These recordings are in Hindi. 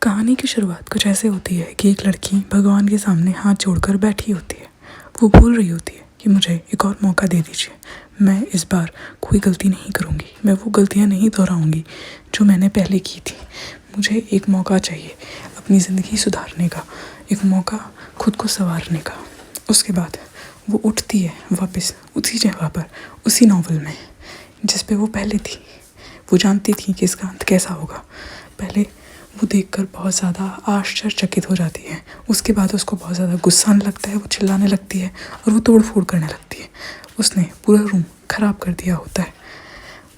कहानी की शुरुआत कुछ ऐसे होती है कि एक लड़की भगवान के सामने हाथ जोड़कर बैठी होती है। वो बोल रही होती है कि मुझे एक और मौका दे दीजिए, मैं इस बार कोई गलती नहीं करूँगी, मैं वो गलतियाँ नहीं दोहराऊँगी जो मैंने पहले की थी। मुझे एक मौका चाहिए अपनी ज़िंदगी सुधारने का, एक मौका खुद को संवारने का। उसके बाद वो उठती है वापस उसी जगह पर, उसी नॉवल में जिस पे वो पहले थी। वो जानती थी कि इसका अंत कैसा होगा। पहले वो देखकर बहुत ज़्यादा आश्चर्यचकित हो जाती है, उसके बाद उसको बहुत ज़्यादा गुस्सा आने लगता है, वो चिल्लाने लगती है और वो तोड़ फोड़ करने लगती है। उसने पूरा रूम ख़राब कर दिया होता है।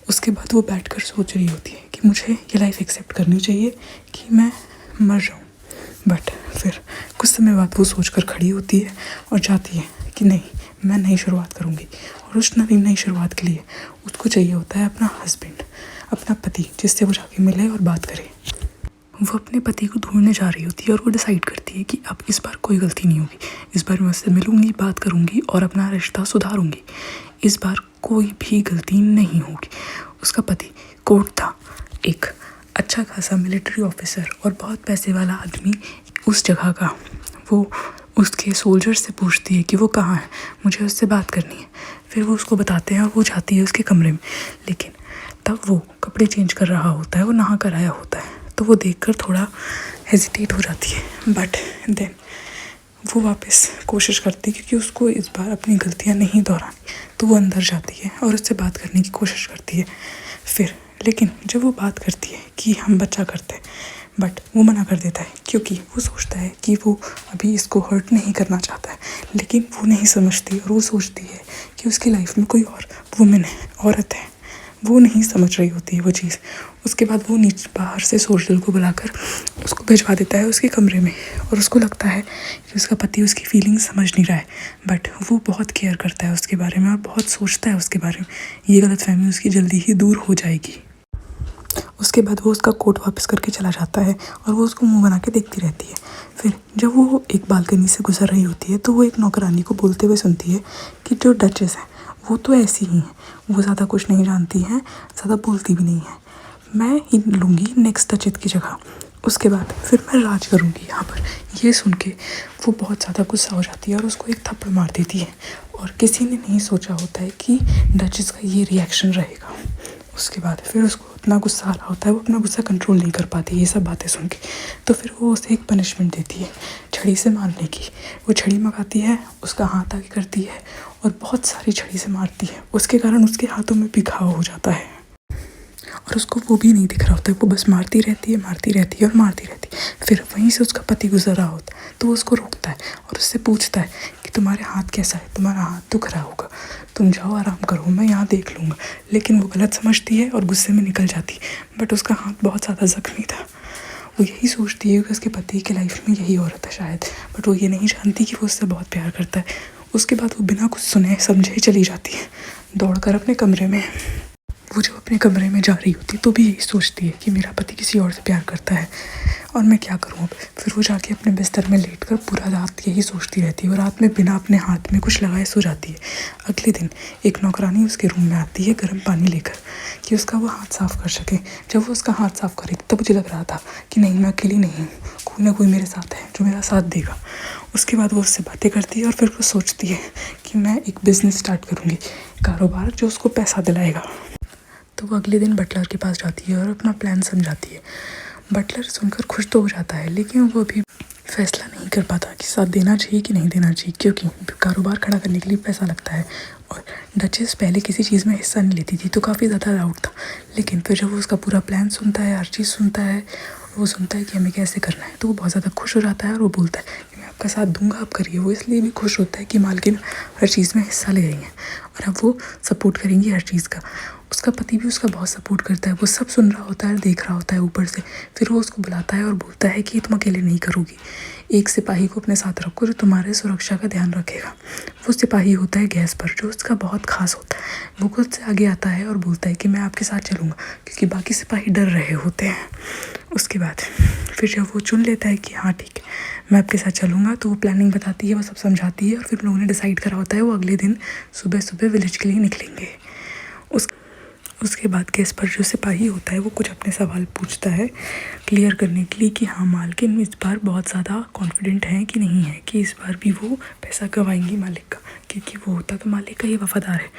उसके बाद वो बैठकर सोच रही होती है कि मुझे ये लाइफ एक्सेप्ट करनी चाहिए कि मैं मर जाऊँ। बट फिर कुछ समय बाद वो सोचकर खड़ी होती है और जाती है कि नहीं, मैं नई शुरुआत करूँगी। और उस नई शुरुआत के लिए उसको चाहिए होता है अपना हस्बैंड, अपना पति, जिससे वो जाके मिले और बात करे। वो अपने पति को ढूंढने जा रही होती है और वो डिसाइड करती है कि अब इस बार कोई गलती नहीं होगी। इस बार मैं उससे मिलूँगी, बात करूँगी और अपना रिश्ता सुधारूँगी। इस बार कोई भी गलती नहीं होगी। उसका पति कोर्ट था, एक अच्छा खासा मिलिट्री ऑफिसर और बहुत पैसे वाला आदमी उस जगह का। वो उसके सोल्जर से पूछती है कि वो कहाँ है, मुझे उससे बात करनी है। फिर वो उसको बताते हैं और वो जाती है उसके कमरे में। लेकिन तब वो कपड़े चेंज कर रहा होता है, वो नहा कर आया होता है, तो वो देखकर थोड़ा हेजिटेट हो जाती है। बट देन वो वापस कोशिश करती है क्योंकि उसको इस बार अपनी गलतियाँ नहीं दोहरानी। तो वो अंदर जाती है और उससे बात करने की कोशिश करती है। फिर लेकिन जब वो बात करती है कि हम बच्चा करते हैं, बट वो मना कर देता है क्योंकि वो सोचता है कि वो अभी इसको हर्ट नहीं करना चाहता है। लेकिन वो नहीं समझती और वो सोचती है कि उसकी लाइफ में कोई और वुमेन है, औरत है। वो नहीं समझ रही होती है वो चीज़। उसके बाद वो नीचे बाहर से सोल्जर को बुलाकर उसको भिजवा देता है उसके कमरे में। और उसको लगता है कि उसका पति उसकी फीलिंग समझ नहीं रहा है, बट वो बहुत केयर करता है उसके बारे में और बहुत सोचता है उसके बारे में। ये गलतफहमी उसकी जल्दी ही दूर हो जाएगी। उसके बाद वो उसका कोट वापस करके चला जाता है और वो उसको मुंह बना के देखती रहती है। फिर जब वो एक बालकनी से गुजर रही होती है तो वो एक नौकरानी को बोलते हुए सुनती है कि जो डचेस है वो तो ऐसी ही हैं, वो ज़्यादा कुछ नहीं जानती हैं, ज़्यादा बोलती भी नहीं है। मैं ही लूँगी नेक्स्ट डचेस की जगह, उसके बाद फिर मैं राज करूँगी यहाँ पर। ये सुन के वो बहुत ज़्यादा गुस्सा हो जाती है और उसको एक थप्पड़ मार देती है। और किसी ने नहीं सोचा होता है कि डचेस का ये रिएक्शन रहेगा। उसके बाद फिर उसको इतना गुस्सा आ रहा होता है, वो अपना गुस्सा कंट्रोल नहीं कर पाती ये सब बातें सुन के। तो फिर वो उसे एक पनिशमेंट देती है छड़ी से मारने की। वो छड़ी मंगाती है, उसका हाथ आगे करती है और बहुत सारी छड़ी से मारती है। उसके कारण उसके हाथों में भी घाव हो जाता है और उसको वो भी नहीं दिख रहा होता है। वो बस मारती रहती है, मारती रहती है और मारती रहती है। फिर वहीं से उसका पति गुजर रहा होता है तो वो उसको रोकता है और उससे पूछता है कि तुम्हारे हाथ कैसा है, तुम्हारा हाथ दुख रहा होगा, तुम जाओ आराम करो, मैं यहाँ देख लूँगा। लेकिन वो गलत समझती है और गुस्से में निकल जाती है। बट उसका हाथ बहुत ज़्यादा ज़ख्मी था। वो यही सोचती है कि उसके पति की लाइफ में यही औरत है शायद, बट वो ये नहीं जानती कि वो उससे बहुत प्यार करता है। उसके बाद वो बिना कुछ सुने समझे ही चली जाती है दौड़कर अपने कमरे में। वो जब अपने कमरे में जा रही होती तो भी यही सोचती है कि मेरा पति किसी और से प्यार करता है और मैं क्या करूँ अब। फिर वो जाके अपने बिस्तर में लेटकर पूरा रात यही सोचती रहती है और रात में बिना अपने हाथ में कुछ लगाए सो जाती है। अगले दिन एक नौकरानी उसके रूम में आती है गर्म पानी लेकर कि उसका वो हाथ साफ़ कर सके। जब वो उसका हाथ साफ़ करे तब मुझे लग रहा था कि नहीं, मैं अकेली नहीं हूँ, कोई ना कोई मेरे साथ है जो मेरा साथ देगा। उसके बाद वो उससे बातें करती है और फिर वो सोचती है कि मैं एक बिज़नेस स्टार्ट करूँगी, कारोबार जो उसको पैसा दिलाएगा। तो वो अगले दिन बटलर के पास जाती है और अपना प्लान समझाती है। बटलर सुनकर खुश तो हो जाता है, लेकिन वो अभी फैसला नहीं कर पाता कि साथ देना चाहिए कि नहीं देना चाहिए, क्योंकि कारोबार खड़ा करने के लिए पैसा लगता है। और डचेस पहले किसी चीज़ में हिस्सा नहीं लेती थी तो काफ़ी ज़्यादा डाउट था। लेकिन फिर जब वो उसका पूरा प्लान सुनता है, हर चीज़ सुनता है, वो सुनता है कि हमें कैसे करना है, तो वो बहुत ज़्यादा खुश हो जाता है और वो बोलता है कि मैं आपका साथ दूंगा, आप करिए। वो इसलिए भी खुश होता है कि मालकिन हर चीज़ में हिस्सा ले रही हैं और अब वो सपोर्ट करेंगी हर चीज़ का। उसका पति भी उसका बहुत सपोर्ट करता है। वो सब सुन रहा होता है, देख रहा होता है ऊपर से। फिर वो उसको बुलाता है और बोलता है कि तुम अकेले नहीं करोगी, एक सिपाही को अपने साथ रखो जो तुम्हारे सुरक्षा का ध्यान रखेगा। वो सिपाही होता है गैस पर, जो उसका बहुत खास होता है। वो खुद से आगे आता है और बोलता है कि मैं आपके साथ चलूँगा, क्योंकि बाकी सिपाही डर रहे होते हैं। उसके बाद फिर जब वो चुन लेता है कि हाँ ठीक है, मैं आपके साथ चलूँगा, तो वो प्लानिंग बताती है, वो सब समझाती है और फिर लोगों ने डिसाइड करा होता है वो अगले दिन सुबह सुबह विलेज के लिए निकलेंगे। उसके बाद गैस पर जो सिपाही होता है वो कुछ अपने सवाल पूछता है क्लियर करने के लिए कि हाँ मालकिन इस बार बहुत ज़्यादा कॉन्फिडेंट हैं कि नहीं है कि इस बार भी वो पैसा कमाएंगी मालिक का, क्योंकि वो होता तो मालिक का ही वफादार है।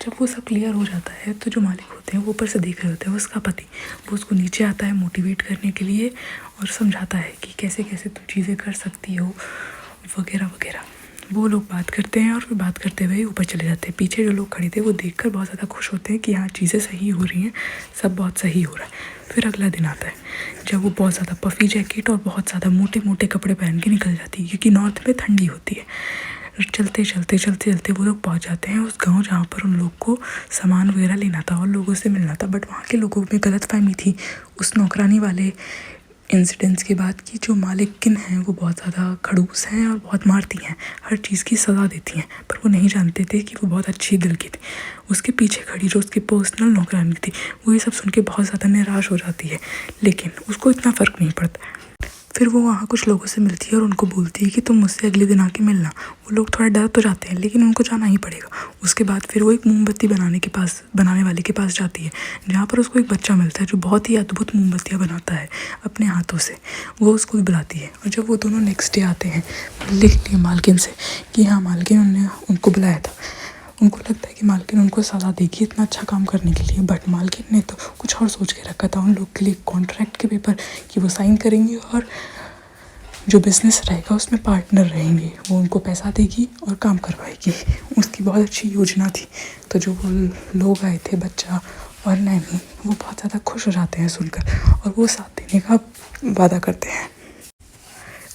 जब वो सब क्लियर हो जाता है तो जो मालिक होते हैं वो ऊपर से देख रहे होते हैं उसका पति, वो उसको नीचे आता है मोटिवेट करने के लिए और समझाता है कि कैसे कैसे तुम चीज़ें कर सकती हो वगैरह वगैरह। वो लोग बात करते हैं और फिर बात करते हुए ऊपर चले जाते हैं। पीछे जो लोग खड़े थे वो देखकर बहुत ज़्यादा खुश होते हैं कि हाँ चीज़ें सही हो रही हैं, सब बहुत सही हो रहा है। फिर अगला दिन आता है जब वो बहुत ज़्यादा पफ़ी जैकेट और बहुत ज़्यादा मोटे मोटे कपड़े पहन के निकल जाती है, क्योंकि नॉर्थ में ठंडी होती है। चलते चलते चलते चलते वो लोग पहुँच जाते हैं उस गाँव जहाँ पर उन लोग को सामान वगैरह लेना था और लोगों से मिलना था। बट वहाँ के लोगों में गलतफहमी थी उस नौकरानी वाले इंसिडेंट्स के बाद कि जो मालिकिन हैं वो बहुत ज़्यादा खड़ूस हैं और बहुत मारती हैं, हर चीज़ की सज़ा देती हैं। पर वो नहीं जानते थे कि वो बहुत अच्छी दिल की थी। उसके पीछे खड़ी जो उसकी पर्सनल नौकरानी थी वो ये सब सुन के बहुत ज़्यादा निराश हो जाती है, लेकिन उसको इतना फ़र्क नहीं पड़ता। फिर वो वहाँ कुछ लोगों से मिलती है और उनको बोलती है कि तुम मुझसे अगले दिन आके मिलना। वो लोग थोड़ा डर तो जाते हैं लेकिन उनको जाना ही पड़ेगा। उसके बाद फिर वो एक मोमबत्ती बनाने वाले के पास जाती है जहाँ पर उसको एक बच्चा मिलता है जो बहुत ही अद्भुत मोमबत्तियाँ बनाता है अपने हाथों से। वो उसको बुलाती है और जब वो दोनों नेक्स्ट डे आते हैं मिलने के लिए मालकिन से कि हाँ मालकिन उन्होंने उनको बुलाया था, उनको लगता है कि मालकिन उनको सज़ा देगी इतना अच्छा काम करने के लिए। बट मालकिन ने तो कुछ और सोच के रखा था उन लोग के लिए कॉन्ट्रैक्ट के पेपर कि वो साइन करेंगे और जो बिज़नेस रहेगा उसमें पार्टनर रहेंगे, वो उनको पैसा देगी और काम करवाएगी। उसकी बहुत अच्छी योजना थी। तो जो वो लोग आए थे बच्चा और नैनी वो बहुत ज़्यादा खुश हो जाते हैं सुनकर और वो साथ देने का वादा करते हैं।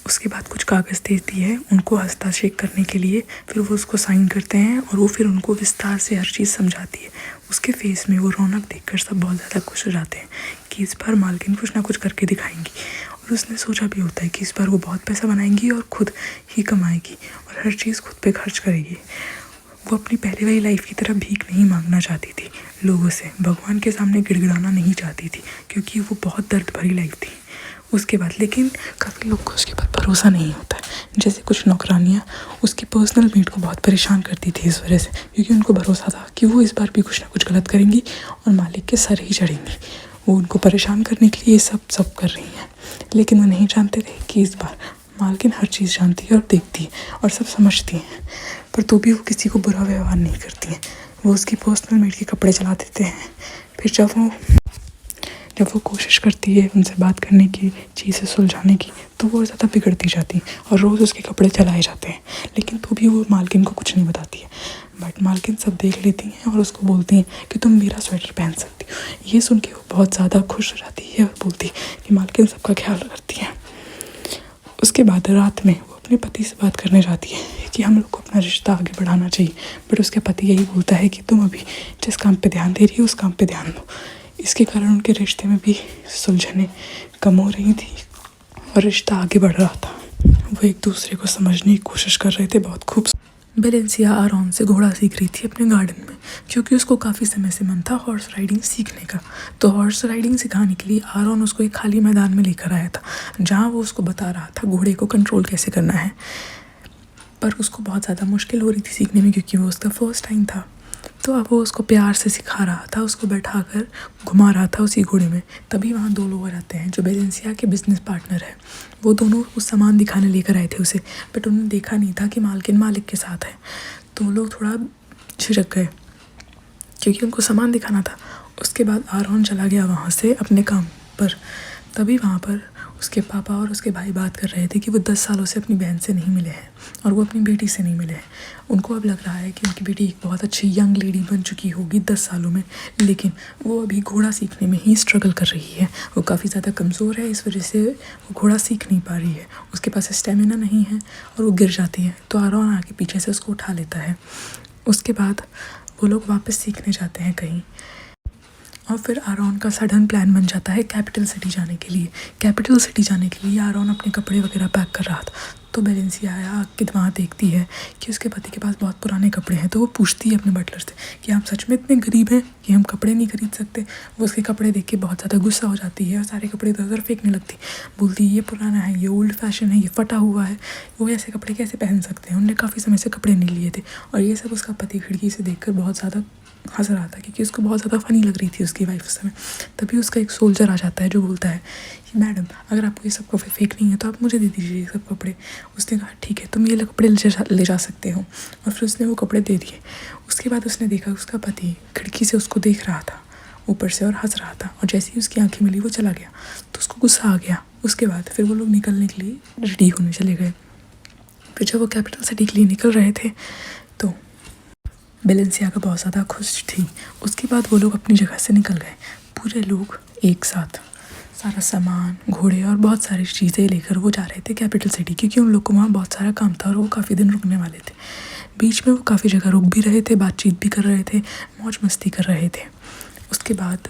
उसके बाद कुछ कागज़ देती है उनको हस्ताक्षर करने के लिए, फिर वो उसको साइन करते हैं और वो फिर उनको विस्तार से हर चीज़ समझाती है। उसके फेस में वो रौनक देखकर सब बहुत ज़्यादा खुश हो जाते हैं कि इस बार मालकिन कुछ ना कुछ करके दिखाएंगी। और उसने सोचा भी होता है कि इस बार वो बहुत पैसा बनाएंगी और ख़ुद ही कमाएगी और हर चीज़ खुद पे खर्च करेगी। वो अपनी पहले वाली लाइफ की तरह भीख नहीं मांगना चाहती थी लोगों से, भगवान के सामने गिड़गिड़ाना नहीं चाहती थी क्योंकि वो बहुत दर्द भरी लाइफ थी। उसके बाद लेकिन काफ़ी लोग को उसके बाद भरोसा नहीं होता है। जैसे कुछ नौकरानियाँ उसकी पर्सनल मेट को बहुत परेशान करती थी इस वजह से, क्योंकि उनको भरोसा था कि वो इस बार भी कुछ ना कुछ गलत करेंगी और मालिक के सर ही चढ़ेंगी। वो उनको परेशान करने के लिए ये सब कर रही हैं, लेकिन वो नहीं जानते थे कि इस बार मालकिन हर चीज़ जानती है और देखती है और सब समझती हैं, पर तो भी वो किसी को बुरा व्यवहार नहीं करती हैं। वो उसकी पर्सनल मेट के कपड़े चला देते हैं। फिर जब वो कोशिश करती है उनसे बात करने की, चीज़ें सुलझाने की, तो वो ज़्यादा बिगड़ती जाती है और रोज़ उसके कपड़े चलाए जाते हैं, लेकिन तो भी वो मालकिन को कुछ नहीं बताती है। बट मालकिन सब देख लेती हैं और उसको बोलती हैं कि तुम मेरा स्वेटर पहन सकती हो। ये सुन के वो बहुत ज़्यादा खुश हो जाती है और बोलती है कि मालकिन सबका ख्याल रखती है। उसके बाद रात में वो अपने पति से बात करने जाती है कि हम लोग को अपना रिश्ता आगे बढ़ाना चाहिए। बट उसके पति यही बोलता है कि तुम अभी जिस काम पे ध्यान दे रही हो उस काम पे ध्यान दो। इसके कारण उनके रिश्ते में भी सुलझने कम हो रही थी और रिश्ता आगे बढ़ रहा था। वो एक दूसरे को समझने की कोशिश कर रहे थे। बहुत खूब बेलेंसिया आराम से घोड़ा सीख रही थी अपने गार्डन में, क्योंकि उसको काफ़ी समय से मन था हॉर्स राइडिंग सीखने का। तो हॉर्स राइडिंग सिखाने के लिए आरोन उसको एक खाली मैदान में लेकर आया था जहाँ वो उसको बता रहा था घोड़े को कंट्रोल कैसे करना है। पर उसको बहुत ज़्यादा मुश्किल हो रही थी सीखने में क्योंकि वो उसका फर्स्ट टाइम था। तो अब वो उसको प्यार से सिखा रहा था, उसको बैठाकर घुमा रहा था उसी घोड़े में। तभी वहाँ दो लोग आते हैं जो बेलेंसिया के बिजनेस पार्टनर है। वो दोनों उस सामान दिखाने लेकर आए थे उसे, बट उन्होंने देखा नहीं था कि मालकिन मालिक के साथ है। तो वो लोग थोड़ा झिझक गए क्योंकि उनको सामान दिखाना था। उसके बाद आरोन चला गया वहाँ से अपने काम पर। तभी वहाँ पर उसके पापा और उसके भाई बात कर रहे थे कि वो 10 सालों से अपनी बहन से नहीं मिले हैं और वो अपनी बेटी से नहीं मिले हैं। उनको अब लग रहा है कि उनकी बेटी एक बहुत अच्छी यंग लेडी बन चुकी होगी 10 सालों में, लेकिन वो अभी घोड़ा सीखने में ही स्ट्रगल कर रही है। वो काफ़ी ज़्यादा कमज़ोर है, इस वजह से वो घोड़ा सीख नहीं पा रही है। उसके पास स्टेमिना नहीं है और वो गिर जाती है। तो आरोन आके पीछे से उसको उठा लेता है। उसके बाद वो लोग वापस सीखने जाते हैं कहीं और फिर आरोन का सडन प्लान बन जाता है कैपिटल सिटी जाने के लिए। कैपिटल सिटी जाने के लिए आरोन अपने कपड़े वगैरह पैक कर रहा था। तो बेलेंसिया आया कि वहाँ देखती है कि उसके पति के पास बहुत पुराने कपड़े हैं। तो वो पूछती है अपने बटलर से कि आप सच में इतने गरीब हैं कि हम कपड़े नहीं खरीद सकते। वो उसके कपड़े देख के बहुत ज़्यादा गुस्सा हो जाती है और सारे कपड़े इधर उधर फेंकने लगती। बोलती है ये पुराना है, ये ओल्ड फैशन है, ये फटा हुआ है, वो ऐसे कपड़े कैसे पहन सकते हैं, उनने काफ़ी समय से कपड़े नहीं लिए थे। और ये सब उसका पति खिड़की से देख कर बहुत ज़्यादा हंस रहा था क्योंकि उसको बहुत ज़्यादा फ़नी लग रही थी उसकी वाइफ उस समय। तभी उसका एक सोल्जर आ जाता है जो बोलता है कि मैडम अगर आपको ये सब कपड़े फेक नहीं है तो आप मुझे दे दीजिए ये सब कपड़े। उसने कहा ठीक है तुम ये कपड़े ले जा सकते हो, और फिर उसने वो कपड़े दे दिए। उसके बाद उसने देखा उसका पति खिड़की से उसको देख रहा था ऊपर से और हंस रहा था, और जैसे ही उसकी आंखें मिली वो चला गया। तो उसको गुस्सा आ गया। उसके बाद फिर वो लोग निकलने के लिए रेडी होने चले गए। फिर जब वो कैपिटल सिटी के लिए निकल रहे थे तो बेलेंसियागा बहुत ज़्यादा खुश थी। उसके बाद वो लोग अपनी जगह से निकल गए। पूरे लोग एक साथ सारा सामान, घोड़े और बहुत सारी चीज़ें लेकर वो जा रहे थे कैपिटल सिटी, क्योंकि उन लोग को वहाँ बहुत सारा काम था और वो काफ़ी दिन रुकने वाले थे। बीच में वो काफ़ी जगह रुक भी रहे थे, बातचीत भी कर रहे थे, मौज मस्ती कर रहे थे। उसके बाद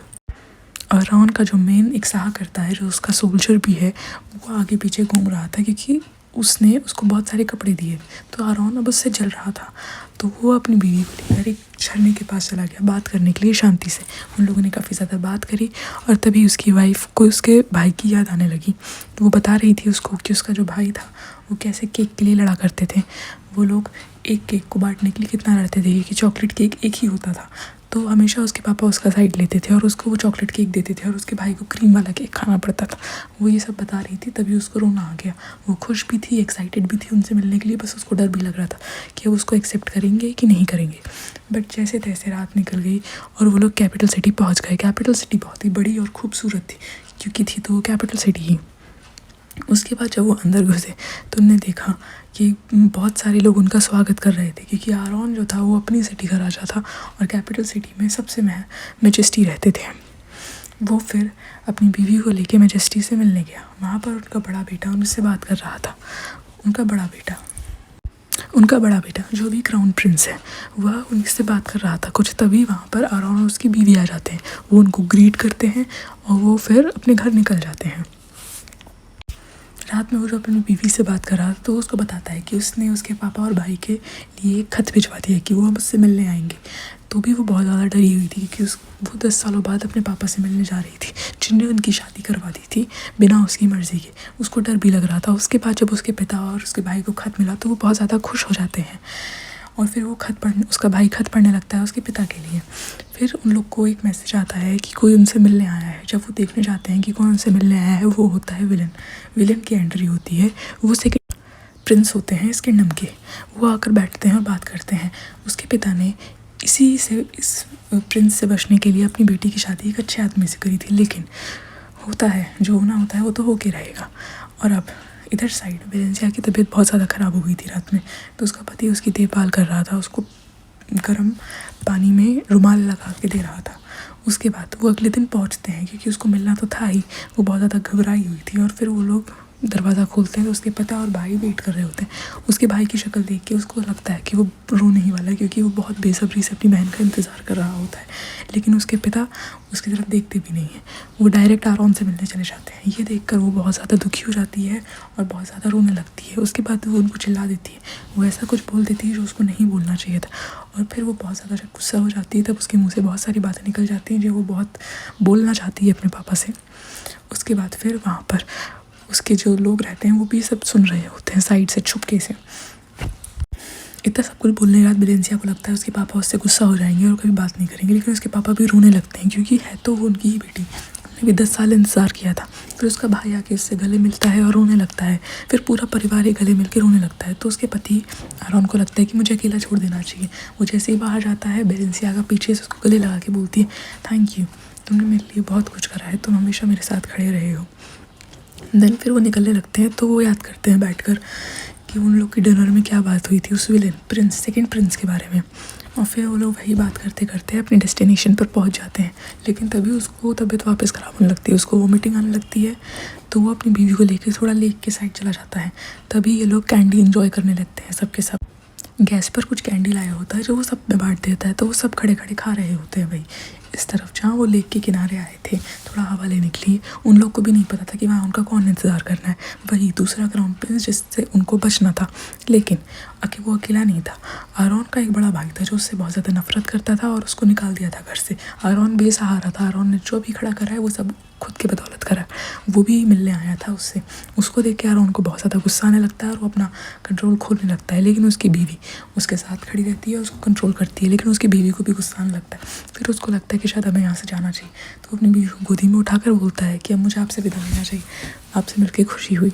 आरॉन का जो मेन एक सहा करता है, जो उसका सोल्जर भी है, वो आगे पीछे घूम रहा था क्योंकि उसने उसको बहुत सारे कपड़े दिए। तो आरॉन अब उससे जल रहा था। तो वो अपनी बीवी को लेकर एक झरने के पास चला गया बात करने के लिए शांति से। उन लोगों ने काफ़ी ज़्यादा बात करी और तभी उसकी वाइफ को उसके भाई की याद आने लगी। तो वो बता रही थी उसको कि उसका जो भाई था वो कैसे केक के लिए लड़ा करते थे। वो लोग एक केक को बांटने के लिए कितना लड़ते थे कि चॉकलेट केक एक ही होता था। तो हमेशा उसके पापा उसका साइड लेते थे और उसको वो चॉकलेट केक देते थे और उसके भाई को क्रीम वाला केक खाना पड़ता था। वो ये सब बता रही थी, तभी उसको रोना आ गया। वो खुश भी थी, एक्साइटेड भी थी उनसे मिलने के लिए, बस उसको डर भी लग रहा था कि वो उसको एक्सेप्ट करेंगे कि नहीं करेंगे। बट जैसे तैसे रात निकल गई और वो लोग कैपिटल सिटी पहुँच गए। कैपिटल सिटी बहुत ही बड़ी और खूबसूरत थी क्योंकि थी तो वो कैपिटल सिटी ही। उसके बाद जब वो अंदर घुसे तो उन्होंने देखा कि बहुत सारे लोग उनका स्वागत कर रहे थे क्योंकि आरॉन जो था वो अपनी सिटी का राजा था और कैपिटल सिटी में सबसे मैजेस्टी रहते थे। वो फिर अपनी बीवी को लेके मैजेस्टी से मिलने गया। वहाँ पर उनका बड़ा बेटा उनसे बात कर रहा था। उनका बड़ा बेटा जो भी क्राउन प्रिंस है वह उनसे बात कर रहा था कुछ। तभी वहाँ पर आरॉन और उसकी बीवी आ जाते हैं। वो उनको ग्रीट करते हैं और वो फिर अपने घर निकल जाते हैं। रात में वो जो अपनी बीवी से बात कर रहा था तो उसको बताता है कि उसने उसके पापा और भाई के लिए एक खत भिजवा दिया कि वो हम उससे मिलने आएंगे। तो भी वो बहुत ज़्यादा डरी हुई थी क्योंकि वो 10 सालों बाद अपने पापा से मिलने जा रही थी जिनने उनकी शादी करवा दी थी बिना उसकी मर्ज़ी के। उसको डर भी लग रहा था। उसके बाद जब उसके पिता और उसके भाई को खत मिला तो वो बहुत ज़्यादा खुश हो जाते हैं और फिर वो उसका भाई खत पढ़ने लगता है उसके पिता के लिए। फिर उन लोग को एक मैसेज आता है कि कोई उनसे मिलने आया है। जब वो देखने जाते हैं कि कौन उनसे मिलने आया है, वो होता है विलन की एंट्री होती है। वो सेकंड प्रिंस होते हैं इस किंगडम के। वो आकर बैठते हैं और बात करते हैं। उसके पिता ने इस प्रिंस से बचने के लिए अपनी बेटी की शादी एक अच्छे आदमी से करी थी, लेकिन होता है जो होना होता है वो तो होके रहेगा। और अब इधर साइड बेलेंसिया की तबीयत बहुत ज़्यादा ख़राब हो गई थी रात में। तो उसका पति उसकी देखभाल कर रहा था, उसको गर्म पानी में रुमाल लगा के दे रहा था। उसके बाद वो अगले दिन पहुंचते हैं क्योंकि उसको मिलना तो था ही। वो बहुत ज़्यादा घबराई हुई थी और फिर वो लोग दरवाज़ा खोलते हैं तो उसके पिता और भाई वेट कर रहे होते हैं। उसके भाई की शक्ल देख के उसको लगता है कि वो रोने ही वाला है क्योंकि वो बहुत बेसब्री से अपनी बहन का इंतज़ार कर रहा होता है। लेकिन उसके पिता उसकी तरफ देखते भी नहीं हैं। वो डायरेक्ट आरॉन से मिलने चले जाते हैं। ये देखकर वो बहुत ज़्यादा दुखी हो जाती है और बहुत ज़्यादा रोने लगती है। उसके बाद वो उनको चिल्ला देती है। वो ऐसा कुछ बोल देती है जो उसको नहीं बोलना चाहिए था। और फिर वो बहुत ज़्यादा जब गुस्सा हो जाती है तब उसके मुँह से बहुत सारी बातें निकल जाती हैं जो वो बहुत बोलना चाहती है अपने पापा से। उसके बाद फिर वहाँ पर उसके जो लोग रहते हैं वो भी सब सुन रहे होते हैं साइड से छुपके से। इतना सब कुछ बोलने के बाद बेलेंसिया को लगता है उसके पापा उससे गुस्सा हो जाएंगे और कभी बात नहीं करेंगे, लेकिन उसके पापा भी रोने लगते हैं क्योंकि है तो वो उनकी ही बेटी। उन्होंने भी 10 साल इंतज़ार किया था। फिर उसका भाई आके उससे गले मिलता है और रोने लगता है। फिर पूरा परिवार ही गले मिल के रोने लगता है। तो उसके पति आरॉन को लगता है कि मुझे अकेला छोड़ देना चाहिए। वो जैसे ही बाहर जाता है बेलेंसिया का पीछे से उसको गले लगा के बोलती है, थैंक यू, तुमने मेरे लिए बहुत कुछ करा है, तुम हमेशा मेरे साथ खड़े रहे हो। देन फिर वो निकलने लगते हैं तो वो याद करते हैं बैठकर कि उन लोग की डिनर में क्या बात हुई थी उस सेकंड प्रिंस के बारे में। और फिर वो लोग वही बात करते करते अपने डेस्टिनेशन पर पहुंच जाते हैं। लेकिन तभी उसको तबीयत वापस ख़राब होने लगती है, उसको वोमिटिंग आने लगती है। तो वो अपनी बीवी को लेकर थोड़ा लेक के साइड चला जाता है। तभी ये लोग कैंडी इंजॉय करने लगते हैं सबके सब। गैस पर कुछ कैंडी लाया होता है जो वो सब में बांट देता है। तो वो सब खड़े खड़े खा रहे होते हैं भाई इस तरफ जहाँ वो लेक के किनारे आए थे थोड़ा हवा लेने के लिए। उन लोग को भी नहीं पता था कि वहाँ उनका कौन इंतज़ार करना है, वही दूसरा क्राउन प्रिंस जिससे उनको बचना था। लेकिन वो अकेला नहीं था। आरॉन का एक बड़ा भाई था जो उससे बहुत ज़्यादा नफरत करता था और उसको निकाल दिया था घर से। आरॉन बेसहारा था। आरॉन ने जो भी खड़ा करा है वो सब खुद के बदौलत करा। वो भी मिलने आया था उससे। उसको देख के आरोन को बहुत ज़्यादा गुस्सा आने लगता है और वो अपना कंट्रोल खोलने लगता है, लेकिन उसकी बीवी उसके साथ खड़ी रहती है, उसको कंट्रोल करती है, लेकिन उसकी बीवी को भी गुस्सा आने लगता है। फिर उसको लगता है कि शायद हमें यहाँ से जाना चाहिए, तो अपनी बीवी को गोदी में उठाकर बोलता है कि अब मुझे आपसे विदा लेना चाहिए, आपसे मिलकर खुशी हुई,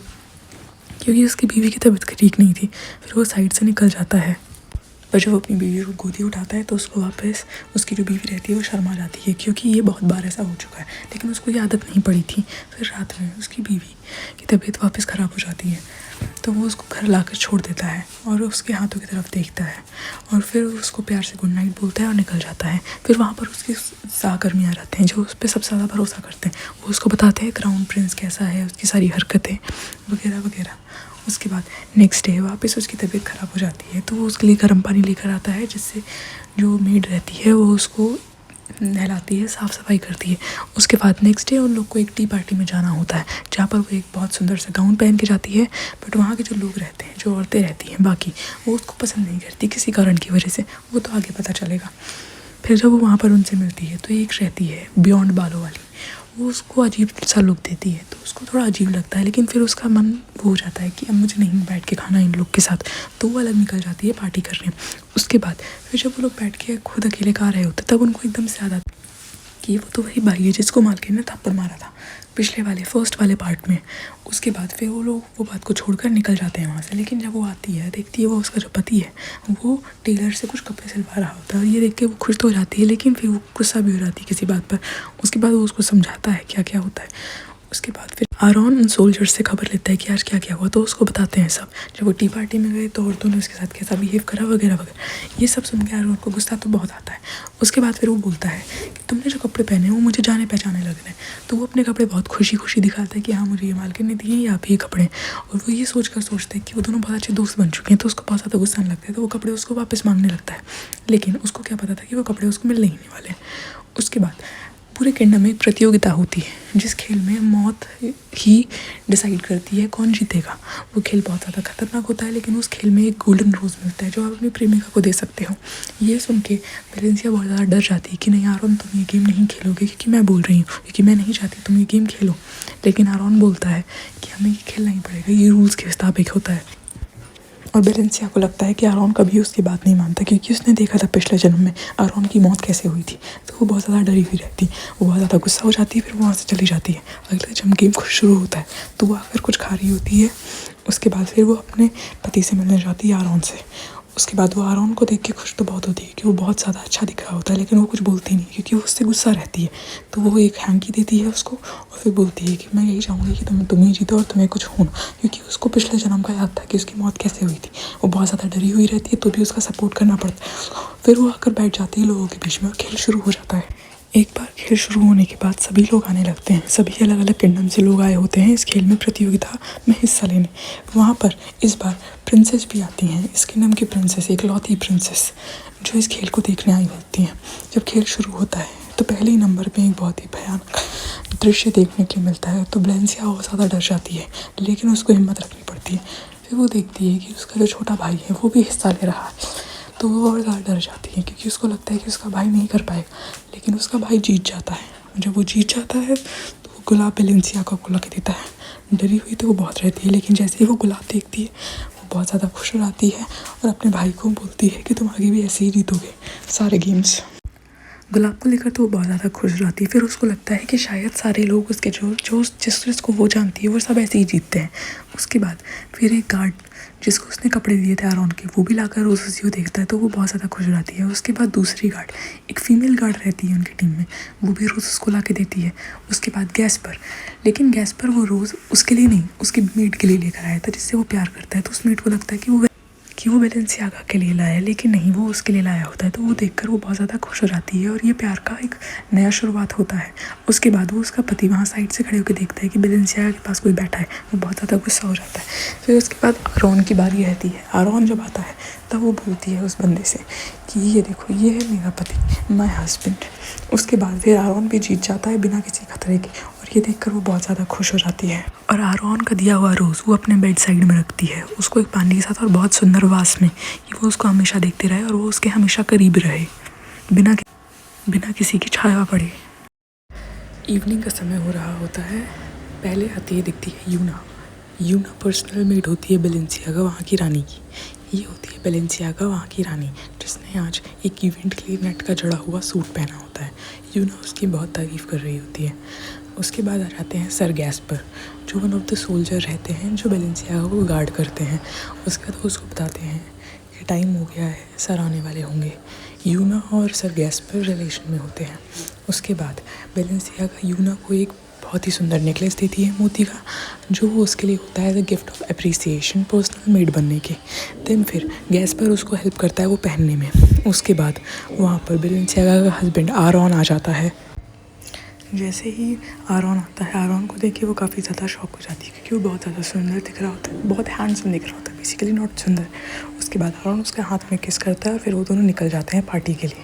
क्योंकि उसकी बीवी की तबीयत ठीक नहीं थी। फिर वो साइड से निकल जाता है, पर जब वो अपनी बीवी को गोदी उठाता है तो उसको वापस उसकी जो बीवी रहती है वो शर्मा जाती है, क्योंकि ये बहुत बार ऐसा हो चुका है, लेकिन उसको ये आदत नहीं पड़ी थी। फिर रात में उसकी बीवी की तबीयत वापस ख़राब हो जाती है, तो वो उसको घर लाकर छोड़ देता है और उसके हाथों की तरफ देखता है और फिर उसको प्यार से गुड नाइट बोलता है और निकल जाता है। फिर वहाँ पर उसके सहकर्मी आ जाते हैं जो उस पर सबसे ज़्यादा भरोसा करते हैं। वो उसको बताते हैं क्राउन प्रिंस कैसा है, उसकी सारी हरकतें वगैरह वगैरह। उसके बाद नेक्स्ट डे वापस उसकी तबीयत ख़राब हो जाती है, तो वो उसके लिए गर्म पानी लेकर आता है, जिससे जो मेड रहती है वो उसको नहलाती है, साफ़ सफाई करती है। उसके बाद नेक्स्ट डे उन लोग को एक टी पार्टी में जाना होता है, जहाँ पर वो एक बहुत सुंदर सा गाउन पहन के जाती है। बट वहाँ के जो लोग रहते हैं, जो औरतें रहती हैं बाकी, वो उसको पसंद नहीं करती किसी कारण की वजह से, वो तो आगे पता चलेगा। फिर जब वो वहाँ पर उनसे मिलती है तो एक रहती है बियॉन्ड बालों वाली, वो उसको अजीब सा लुक देती है, तो उसको थोड़ा अजीब लगता है, लेकिन फिर उसका मन वो हो जाता है कि अब मुझे नहीं बैठ के खाना इन लोग के साथ, तो वो अलग निकल जाती है पार्टी करने। उसके बाद फिर जब वो लोग बैठ के खुद अकेले खा रहे होते, तब उनको एकदम से याद आता है कि वो तो वही भाई है जिसको मालकिन ने थप्पड़ मारा था पिछले वाले फर्स्ट वाले पार्ट में। उसके बाद फिर वो लोग वो बात को छोड़कर निकल जाते हैं वहाँ से, लेकिन जब वो आती है देखती है वो उसका जो पति है वो टेलर से कुछ कपड़े सिलवा रहा होता है, और ये देख के वो खुश तो हो जाती है, लेकिन फिर वो गुस्सा भी हो जाती है किसी बात पर। उसके बाद वो उसको समझाता है क्या क्या होता है। उसके बाद फिर आरोन उन सोल्जर्स से खबर लेता है कि आज क्या क्या हुआ, तो उसको बताते हैं सब। जब वो टी पार्टी में गए तो औरतों ने उसके साथ कैसा बिहेव करा वगैरह वगैरह, ये सब सुन के आरोन को गुस्सा तो बहुत आता है। उसके बाद फिर वो बोलता है कि तुमने जो कपड़े पहने वो मुझे जाने पहचाने लग रहे हैं, तो वो अपने कपड़े बहुत खुशी खुशी दिखाता है कि हाँ मुझे ये मालकिन ने दिए या आप ये कपड़े, और वो ये सोच कर सोचते हैं कि वो दोनों बहुत अच्छे दोस्त बन चुके हैं, तो उसको बहुत ज़्यादा गुस्सा आने लगता है, तो वो कपड़े उसको वापस मांगने लगता है, लेकिन उसको क्या पता था कि वो कपड़े उसको मिलने ही नहीं वाले। उसके बाद पूरे किंगडम में एक प्रतियोगिता होती है जिस खेल में मौत ही डिसाइड करती है कौन जीतेगा। वो खेल बहुत ज़्यादा खतरनाक होता है, लेकिन उस खेल में एक गोल्डन रोज़ मिलता है जो आप अपनी प्रेमिका को दे सकते हो। ये सुन के वेलेंसिया बहुत ज़्यादा डर जाती है कि नहीं आरोन तुम ये गेम नहीं खेलोगे, क्योंकि मैं बोल रही हूँ, क्योंकि मैं नहीं चाहती तुम ये गेम खेलो। लेकिन आरोन बोलता है कि हमें ये खेलना ही पड़ेगा, ये रूल्स के मुताबिक होता है। और वेलेंसिया को लगता है कि आरोन कभी उसकी बात नहीं मानता, क्योंकि उसने देखा था पिछले जन्म में आरोन की मौत कैसे हुई थी, तो वो बहुत ज़्यादा डरी हुई रहती, वो बहुत ज़्यादा गुस्सा हो जाती है, फिर वहाँ से चली जाती है। अगले जब गेम खुद शुरू होता है तो वो आकर कुछ खा रही होती है। उसके बाद फिर वो अपने पति से मिलने जाती है आरोन से। उसके बाद वो आरोन को देख के खुश तो बहुत होती है कि वो बहुत ज़्यादा अच्छा दिख रहा होता है, लेकिन वो कुछ बोलती नहीं क्योंकि वो उससे गुस्सा रहती है। तो वो एक हैंकी देती है उसको और फिर बोलती है कि मैं यही चाहूँगी कि तुम ही जीतो और तुम्हें कुछ हो, क्योंकि उसको पिछले जन्म का याद था कि उसकी मौत कैसे हुई थी। वो बहुत ज़्यादा डरी हुई रहती है, तो भी उसका सपोर्ट करना पड़ता है। फिर वो आकर बैठ जाती है लोगों के बीच में और खेल शुरू हो जाता है। एक बार खेल शुरू होने के बाद सभी लोग आने लगते हैं, सभी अलग अलग किंगडम से लोग आए होते हैं इस खेल में प्रतियोगिता में हिस्सा लेने। वहाँ पर इस बार प्रिंसेस भी आती हैं, इस किंगडम की प्रिंसेस, इकलौती प्रिंसेस जो इस खेल को देखने आई होती हैं। जब खेल शुरू होता है तो पहले ही नंबर पे एक बहुत ही भयानक दृश्य देखने के लिए मिलता है, तो वेलेंसिया बहुत ज़्यादा डर जाती है, लेकिन उसको हिम्मत रखनी पड़ती है। फिर वो देखती है कि उसका जो छोटा भाई है वो भी हिस्सा ले रहा है, तो वो और ज़्यादा डर जाती है क्योंकि उसको लगता है कि उसका भाई नहीं कर पाएगा, लेकिन उसका भाई जीत जाता है। जब वो जीत जाता है तो वो गुलाब वेलेंसिया को के देता है। डरी हुई तो वो बहुत रहती है, लेकिन जैसे ही वो गुलाब देखती है वो बहुत ज़्यादा खुश हो जाती है और अपने भाई को बोलती है कि तुम आगे भी ऐसे ही जीतोगे सारे गेम्स। गुलाब को लेकर तो वो बहुत ज़्यादा खुश हो जाती है। फिर उसको लगता है कि शायद सारे लोग उसके जो जिसको वो जानती है वो सब ऐसे ही जीतते हैं। उसके बाद फिर एक गार्ड जिसको उसने कपड़े दिए थे आरोन के, वो भी लाकर रोज़ उसी को देखता है, तो वो बहुत ज़्यादा खुश हो जाती है। उसके बाद दूसरी गार्ड, एक फ़ीमेल गार्ड रहती है उनकी टीम में, वो भी रोज़ उसको ला के देती है। उसके बाद गैस पर, लेकिन गैस पर वो रोज़ उसके लिए नहीं, उसकी मेड के लिए लेकर आया था जिससे वो प्यार करता है। तो उस मेड को लगता है कि वो वेलेंसियागा के लिए लाया है, लेकिन नहीं, वो उसके लिए लाया होता है। तो वो देखकर वो बहुत ज़्यादा खुश हो जाती है और ये प्यार का एक नया शुरुआत होता है। उसके बाद वो उसका पति वहाँ साइड से खड़े होकर देखता है कि वेलेंसियागा के पास कोई बैठा है, वो बहुत ज़्यादा गुस्सा हो जाता है। फिर उसके बाद आरोन की बारी रहती है। आरोन जब आता है तब वो बोलती है उस बंदे से कि ये देखो, ये है मेरा पति, माय हस्बैंड। उसके बाद फिर आरोन भी जीत जाता है बिना किसी खतरे के, और ये देखकर वो बहुत ज़्यादा खुश हो जाती है। और आरोन का दिया हुआ रोज़ वो अपने बेड साइड में रखती है, उसको एक पानी के साथ और बहुत सुंदर वास में, कि वो उसको हमेशा देखते रहे और वो उसके हमेशा करीब रहे बिना किसी की छाया पड़े। इवनिंग का समय हो रहा होता है। पहले आती है दिखती है यूना। यूना पर्सनल मेड होती है बेलेंसियागा वहाँ की रानी की। ये होती है बेलेंसियागा वहाँ की रानी, जिसने आज एक इवेंट के लिए नेट का जड़ा हुआ सूट पहना होता है। यूना उसकी बहुत तारीफ़ कर रही होती है। उसके बाद आ जाते हैं सर गैस्पर, जो वन ऑफ द सोल्जर रहते हैं जो बेलेंसियागा को गार्ड करते हैं। उसके बाद वो उसको बताते हैं कि टाइम हो गया है, सर आने वाले होंगे। यूना और सर गैस्पर रिलेशन में होते हैं। उसके बाद बेलेंसियागा यूना को एक बहुत ही सुंदर नेकलेस देती है मोती का, जो वो उसके लिए होता है the gift of appreciation personal made बनने के। देन फिर गैस्पर उसको हेल्प करता है वो पहनने में। उसके बाद वहाँ पर बेलेंसियागा का हस्बैंड आरॉन आ जाता है। जैसे ही आरॉन आता है, आरॉन को देख के वो काफ़ी ज़्यादा शॉक हो जाती है, क्योंकि वो बहुत ज़्यादा सुंदर दिख रहा होता है, बहुत हैंडसम दिख रहा होता है, बेसिकली नॉट सुंदर। उसके बाद आरॉन उसके हाथ में किस करता है और फिर वो दोनों निकल जाते हैं पार्टी के लिए।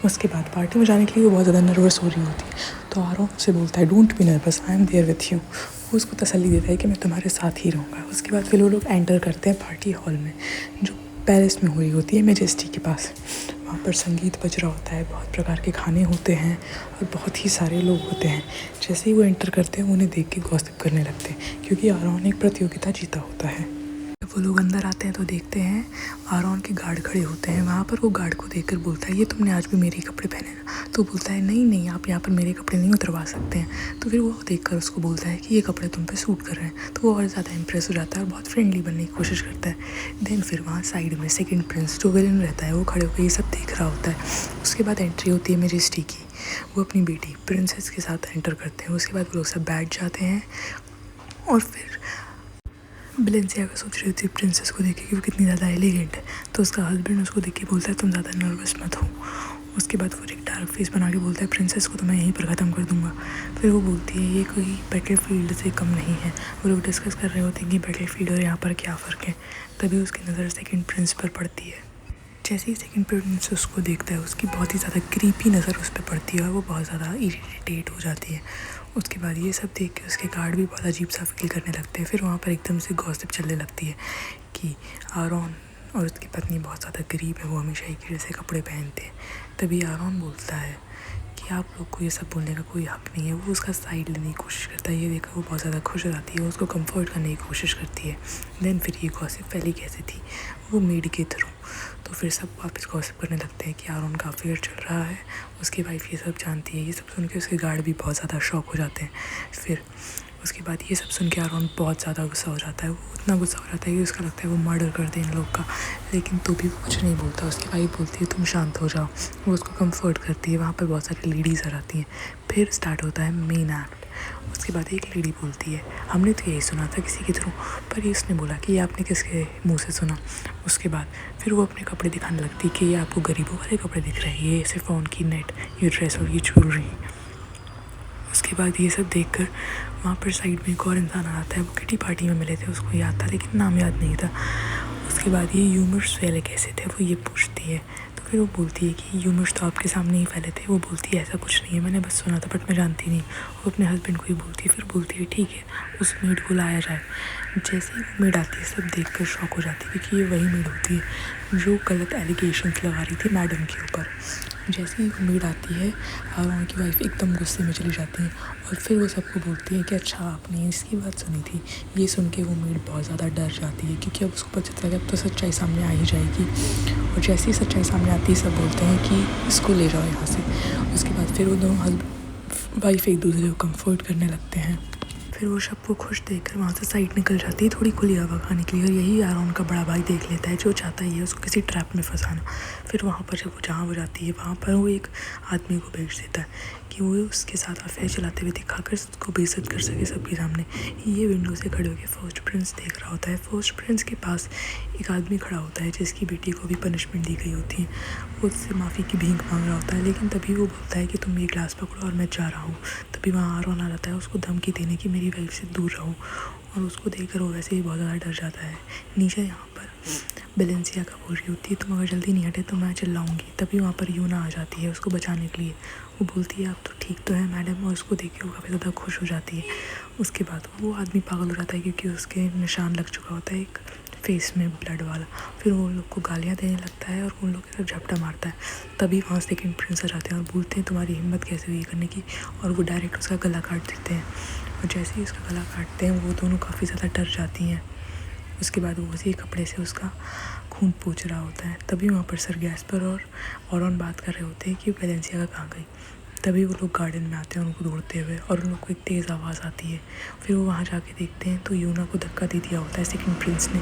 उसके बाद पार्टी में जाने के लिए वो बहुत ज़्यादा नर्वस हो रही होती है, तो आरॉन उससे बोलता है don't be nervous, I am there with you. वो उसको तसल्ली देता है कि मैं तुम्हारे साथ ही रहूँगा। उसके बाद फिर वो लोग एंटर करते हैं पार्टी हॉल में, जो पेरिस में हो रही होती है, मेजेस्टी के पास। वहाँ पर संगीत बज रहा होता है, बहुत प्रकार के खाने होते हैं और बहुत ही सारे लोग होते हैं। जैसे ही वो एंटर करते हैं, उन्हें देख के गॉसिप करने लगते हैं, क्योंकि आरॉन एक प्रतियोगिता जीता होता है। जब वो लोग अंदर आते हैं तो देखते हैं आरॉन के गार्ड खड़े होते हैं। वहाँ पर वो गार्ड को देखकर बोलता है ये तुमने आज भी मेरे कपड़े पहने ना? तो बोलता है नहीं नहीं, आप यहाँ पर मेरे कपड़े नहीं उतरवा सकते हैं। तो फिर वो देखकर उसको बोलता है कि ये कपड़े तुम पे सूट कर रहे हैं। तो वो और ज़्यादा इंप्रेस हो जाता है और बहुत फ्रेंडली बनने की कोशिश करता है। देन फिर वहाँ साइड में सेकंड प्रिंस जो विलन रहता है, वो खड़े होकर ये सब देख रहा होता है। उसके बाद एंट्री होती है मेजेस्टी की। वो अपनी बेटी प्रिंसेस के साथ एंटर करते हैं। उसके बाद वो लोग सब बैठ जाते हैं और फिर बेलेंसियागा सोच रही होती है प्रिंसेस को देख के कि वो कितनी ज़्यादा एलिगेंट है। तो उसका हस्बैंड उसको देख के बोलता है तुम ज़्यादा नर्वस मत हो। उसके बाद वो एक डार्क फेस बना के बोलता है प्रिंसेस को तो मैं यहीं पर ख़त्म कर दूंगा। फिर वो बोलती है ये कोई बैटल फील्ड से कम नहीं है। वो लोग डिस्कस कर रहे होते हैं कि बैटल फील्ड और यहाँ पर क्या फ़र्क है। तभी उसकी नज़र सेकंड प्रिंस पर पड़ती है। जैसे ही सेकंड प्रिंस उसको देखता है, उसकी बहुत ही ज़्यादा क्रीपी नज़र उस पर पड़ती है और वो बहुत ज़्यादा इरिटेट हो जाती है। उसके बाद ये सब देख के उसके गार्ड भी बहुत अजीब सा फील करने लगते हैं। फिर वहाँ पर एकदम से गॉसिप चलने लगती है कि आरॉन और उसकी पत्नी बहुत ज़्यादा गरीब है, वो हमेशा एक ही जैसे कपड़े पहनते हैं। तभी आरॉन बोलता है कि आप लोग को ये सब बोलने का कोई हक नहीं है। वो उसका साइड लेने की कोशिश करता है। ये देखकर वो बहुत ज़्यादा खुश हो जाती है, वो उसको कंफर्ट करने की कोशिश करती है। देन फिर ये गॉसिप फैली कैसे थी, वो मेड के थ्रू। तो फिर सब वापस गॉसिप करने लगते हैं कि आरॉन का अफेयर चल रहा है। उसकी वाइफ ये सब जानती है। ये सब सुन के उसके गार्ड भी बहुत ज़्यादा शॉक हो जाते हैं। फिर उसके बाद ये सब सुन के आरॉन बहुत ज़्यादा गुस्सा हो जाता है। वो इतना गुस्सा हो जाता है कि उसका लगता है वो मर्डर कर दे इन लोग का, लेकिन तो भी वो कुछ नहीं बोलता। उसकी वाइफ बोलती है तुम शांत हो जाओ। वो उसको कंफर्ट करती है। वहाँ पर बहुत सारी लेडीज़ आ जाती हैं। फिर स्टार्ट होता है मेन एक्ट। उसके बाद एक लेडी बोलती है हमने तो यही सुना था किसी के थ्रू, पर ये उसने बोला कि ये आपने किसके मुंह से सुना। उसके बाद फिर वो अपने कपड़े दिखाने लगती है कि ये आपको गरीबों वाले कपड़े दिख रहे हैं, ये सिफॉन की नेट, ये ड्रेस और ये ज्वेलरी। उसके बाद ये सब देखकर वहाँ पर साइड में एक और इंसान आ जाता है। वो किटी पार्टी में मिले थे, उसको याद था लेकिन नाम याद नहीं था। उसके बाद ये ह्यूमर्स फैले कैसे थे, वो ये पूछती है। तो फिर वो बोलती है कि ह्यूमर्स तो आपके सामने ही फैले थे। वो बोलती है ऐसा कुछ नहीं है, मैंने बस सुना था बट मैं जानती नहीं। वो अपने हस्बैंड को ही बोलती है। फिर बोलती है ठीक है उस मेड को लाया जाए। जैसे ही वो मेड आती है, सब देख कर शॉक हो जाती है, क्योंकि ये वही मेड होती है जो गलत एलिगेशंस लगा रही थी मैडम के ऊपर। जैसे ही वो मेड आती है, आरॉन की वाइफ एकदम गुस्से में चली जाती है और फिर वो सबको बोलती है कि अच्छा आपने इसकी बात सुनी थी। ये सुन के वो मेड बहुत ज़्यादा डर जाती है, क्योंकि अब उसको पता चला कि अब तो सच्चाई सामने आ ही जाएगी। और जैसे ही सच्चाई सामने आती है, सब बोलते हैं कि इसको ले जाओ यहाँ से। उसके बाद फिर वो दोनों वाइफ एक दूसरे को कंफर्ट करने लगते हैं। फिर वो सबको खुश देखकर वहाँ से साइड निकल जाती है थोड़ी खुली हवा खाने के लिए। और यही आरॉन का बड़ा भाई देख लेता है, जो चाहता ही है उसको किसी ट्रैप में फंसाना। फिर वहाँ पर जब वो जहाँ वो जाती है, वहाँ पर वो एक आदमी को भेज देता है कि वो उसके साथ अफेयर चलाते हुए दिखाकर उसको बेइज्जत कर सके सबके सामने। ये विंडो से खड़े होकर फर्स्ट प्रिंस देख रहा होता है। फर्स्ट प्रिंस के पास एक आदमी खड़ा होता है जिसकी बेटी को भी पनिशमेंट दी गई होती है। वो उससे माफ़ी की भीख मांग रहा होता है, लेकिन तभी वो बोलता है कि तुम ये ग्लास पकड़ो और मैं जा रहा हूँ। तभी वहाँ आरॉन आ जाता है उसको धमकी देने की मेरी वाइफ से दूर रहो। और उसको देखकर वो वैसे ही बहुत ज़्यादा डर जाता है। नीचे यहाँ पर बेलेंसियागा बोल रही होती है तुम अगर जल्दी नहीं हटे तो मैं चिल्लाऊंगी। तभी वहाँ पर यूना आ जाती है उसको बचाने के लिए। वो बोलती है आप तो ठीक तो है मैडम, और उसको देख के वो काफ़ी ज़्यादा खुश हो जाती है। उसके बाद वो आदमी पागल हो जाता है, क्योंकि उसके निशान लग चुका होता है एक फेस में ब्लड वाला। फिर वो लोग को गालियाँ देने लगता है और उन लोग की तरफ झपटा मारता है। तभी वहाँ सेकंड प्रिंस आ जाते हैं और बोलते हैं तुम्हारी हिम्मत कैसे हुई करने की, और वो डायरेक्ट उसका गला काट देते हैं। और जैसे ही उसका गला काटते हैं वो दोनों काफ़ी ज़्यादा डर जाती हैं। उसके बाद वो उसी कपड़े से उसका खून पोंछ रहा होता है। तभी वहाँ पर सर गैस्पर और ऑरॉन बात कर रहे होते हैं कि बेलेंसियागा कहाँ गई। तभी वो लोग गार्डन में आते हैं उनको दौड़ते हुए, और उन लोग को एक तेज़ आवाज़ आती है। फिर वो वहाँ जाके देखते हैं तो यूना को धक्का दे दिया होता है सेकंड प्रिंस ने।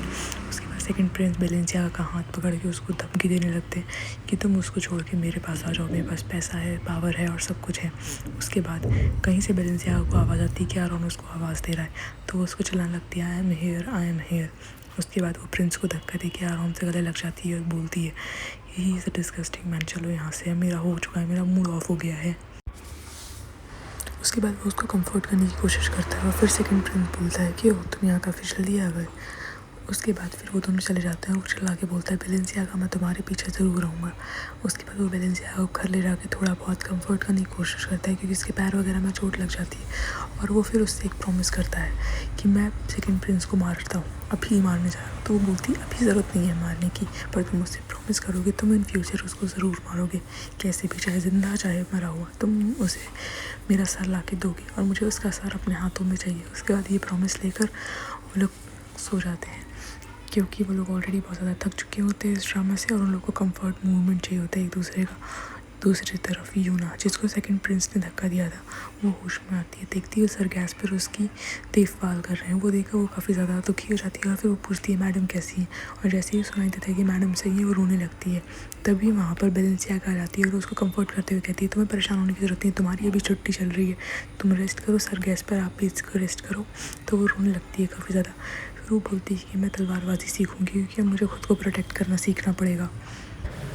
उसके बाद सेकंड प्रिंस बेलेंसियागा का हाथ पकड़ के उसको धमकी देने लगते हैं कि तुम उसको छोड़ के मेरे पास आ जाओ, मेरे पास पैसा है, पावर है और सब कुछ है। उसके बाद कहीं से बेलेंसियागा को आवाज़ आती है कि आरॉन उसको आवाज़ दे रहा है, तो वो उसको चिल्लाने लगती है I am here, I am here. उसके बाद वो प्रिंस को धक्का दे के आराम से गले लग जाती है और बोलती है he is a disgusting man, चलो यहाँ से, मेरा हो चुका है, मेरा मूड ऑफ हो गया है। उसके बाद वो उसको कंफर्ट करने की कोशिश करता है और फिर सेकंड प्रिंस बोलता है कि ओ तुम यहाँ काफ़ी जल्दी आ गए। उसके बाद फिर वो दोनों चले जाते हैं और वो चिल्ला के बोलता है बेलेंसियागा मैं तुम्हारे पीछे ज़रूर रहूँगा। उसके बाद वो बेलेंसियागा को घर ले जाके थोड़ा बहुत कंफर्ट करने की कोशिश करता है क्योंकि उसके पैर वगैरह में चोट लग जाती है। और वो फिर उससे एक प्रॉमिस करता है कि मैं सेकंड प्रिंस को मारता हूँ, अभी मारने जा रहा हूँ। तो वो बोलती है अभी ज़रूरत नहीं है मारने की, पर तुम मुझसे प्रॉमिस करोगे तुम इन फ्यूचर उसको ज़रूर मारोगे, कैसे भी, चाहे ज़िंदा चाहे मरा हुआ, तुम उसे मेरा सर ला के दोगे और मुझे उसका सर अपने हाथों में चाहिए। उसके बाद ये प्रॉमिस लेकर वो लोग सो जाते हैं क्योंकि वो लोग ऑलरेडी बहुत ज़्यादा थक चुके होते हैं इस ड्रामा से, और उन लोग को कंफर्ट मूवमेंट चाहिए होता है एक दूसरे का। दूसरी तरफ यूना, जिसको सेकंड प्रिंस ने धक्का दिया था, वो होश में आती है, देखती है सर गैस्पर उसकी देखभाल कर रहे हैं। वो देखकर वो काफ़ी ज़्यादा दुखी हो जाती है और फिर वो पूछती है मैडम कैसी हैं, और जैसे ही सुनाई देता है कि मैडम सही है वो रोने लगती है। तभी वहाँ पर बेलेंसियागा आ जाती है और उसको कंफर्ट करते हुए कहती है तुम्हें परेशान होने की ज़रूरत नहीं है, तुम्हारी अभी छुट्टी चल रही है, तुम रेस्ट करो सर गैस्पर, आप भी इसको रेस्ट करो। तो वो रोने लगती है काफ़ी ज़्यादा। फिर वो बोलती है कि मैं तलवारबाजी सीखूंगी क्योंकि अब मुझे खुद को प्रोटेक्ट करना सीखना पड़ेगा।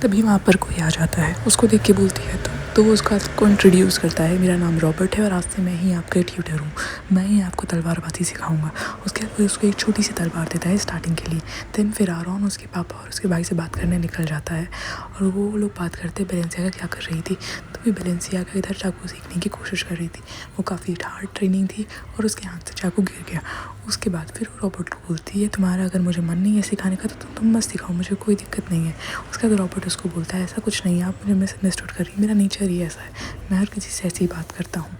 तभी वहाँ पर कोई आ जाता है, उसको देख के बोलती है तो वो उसको इंट्रोड्यूस करता है मेरा नाम रॉबर्ट है और आज से मैं ही आपका ट्यूटर हूँ, मैं ही आपको तलवारबाजी सिखाऊंगा। उसके बाद उसको एक छोटी सी तलवार देता है स्टार्टिंग के लिए। देन फिर आरॉन उसके पापा और उसके भाई से बात करने निकल जाता है और वो लोग बात करते हैं बेलेंसियागा क्या कर रही थी। तो भी बेलेंसियागा इधर चाकू सीखने की कोशिश कर रही थी, वो काफ़ी हार्ड ट्रेनिंग थी और उसके हाथ से चाकू गिर गया। उसके बाद फिर वो रॉबर्ट को बोलती है तुम्हारा अगर मुझे मन नहीं है सिखाने का तो तुम मत सिखाओ, मुझे कोई दिक्कत नहीं है। उसके बाद रॉबर्ट उसको बोलता है ऐसा कुछ नहीं है, आप मुझे मिसअंडरस्टूड कर रही है, मेरा नेचर ही ऐसा है, मैं हर किसी से ऐसी ही बात करता हूँ।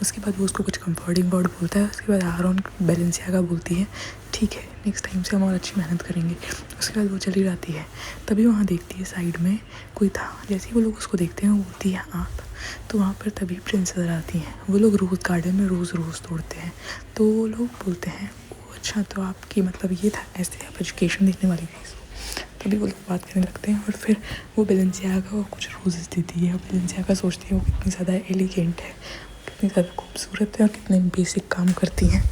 उसके बाद वो उसको कुछ कंफर्टिंग वर्ड बोलता है। उसके बाद आरॉन बेलेंसियागा बोलती है ठीक है नेक्स्ट टाइम से हम और अच्छी मेहनत करेंगे। उसके बाद वो चली जाती है। तभी वहाँ देखती है साइड में कोई था, जैसे ही वो लोग उसको देखते हैं वो बोलती है आप। तो वहाँ पर तभी प्रिंसेस आती हैं। वो लोग रोज़ गार्डन में रोज़ तोड़ते हैं। तो वो लोग बोलते हैं ओ अच्छा तो आपकी मतलब ये था, ऐसे आप एजुकेशन देखने वाली थी। तभी वो लोग बात करने लगते हैं और फिर वो बेलेंसियागा को कुछ रोज़ेस देती है। बेलेंसियागा सोचती है वो कितनी ज़्यादा एलिगेंट है, कितनी ज़्यादा खूबसूरत है और कितने बेसिक काम करती हैं।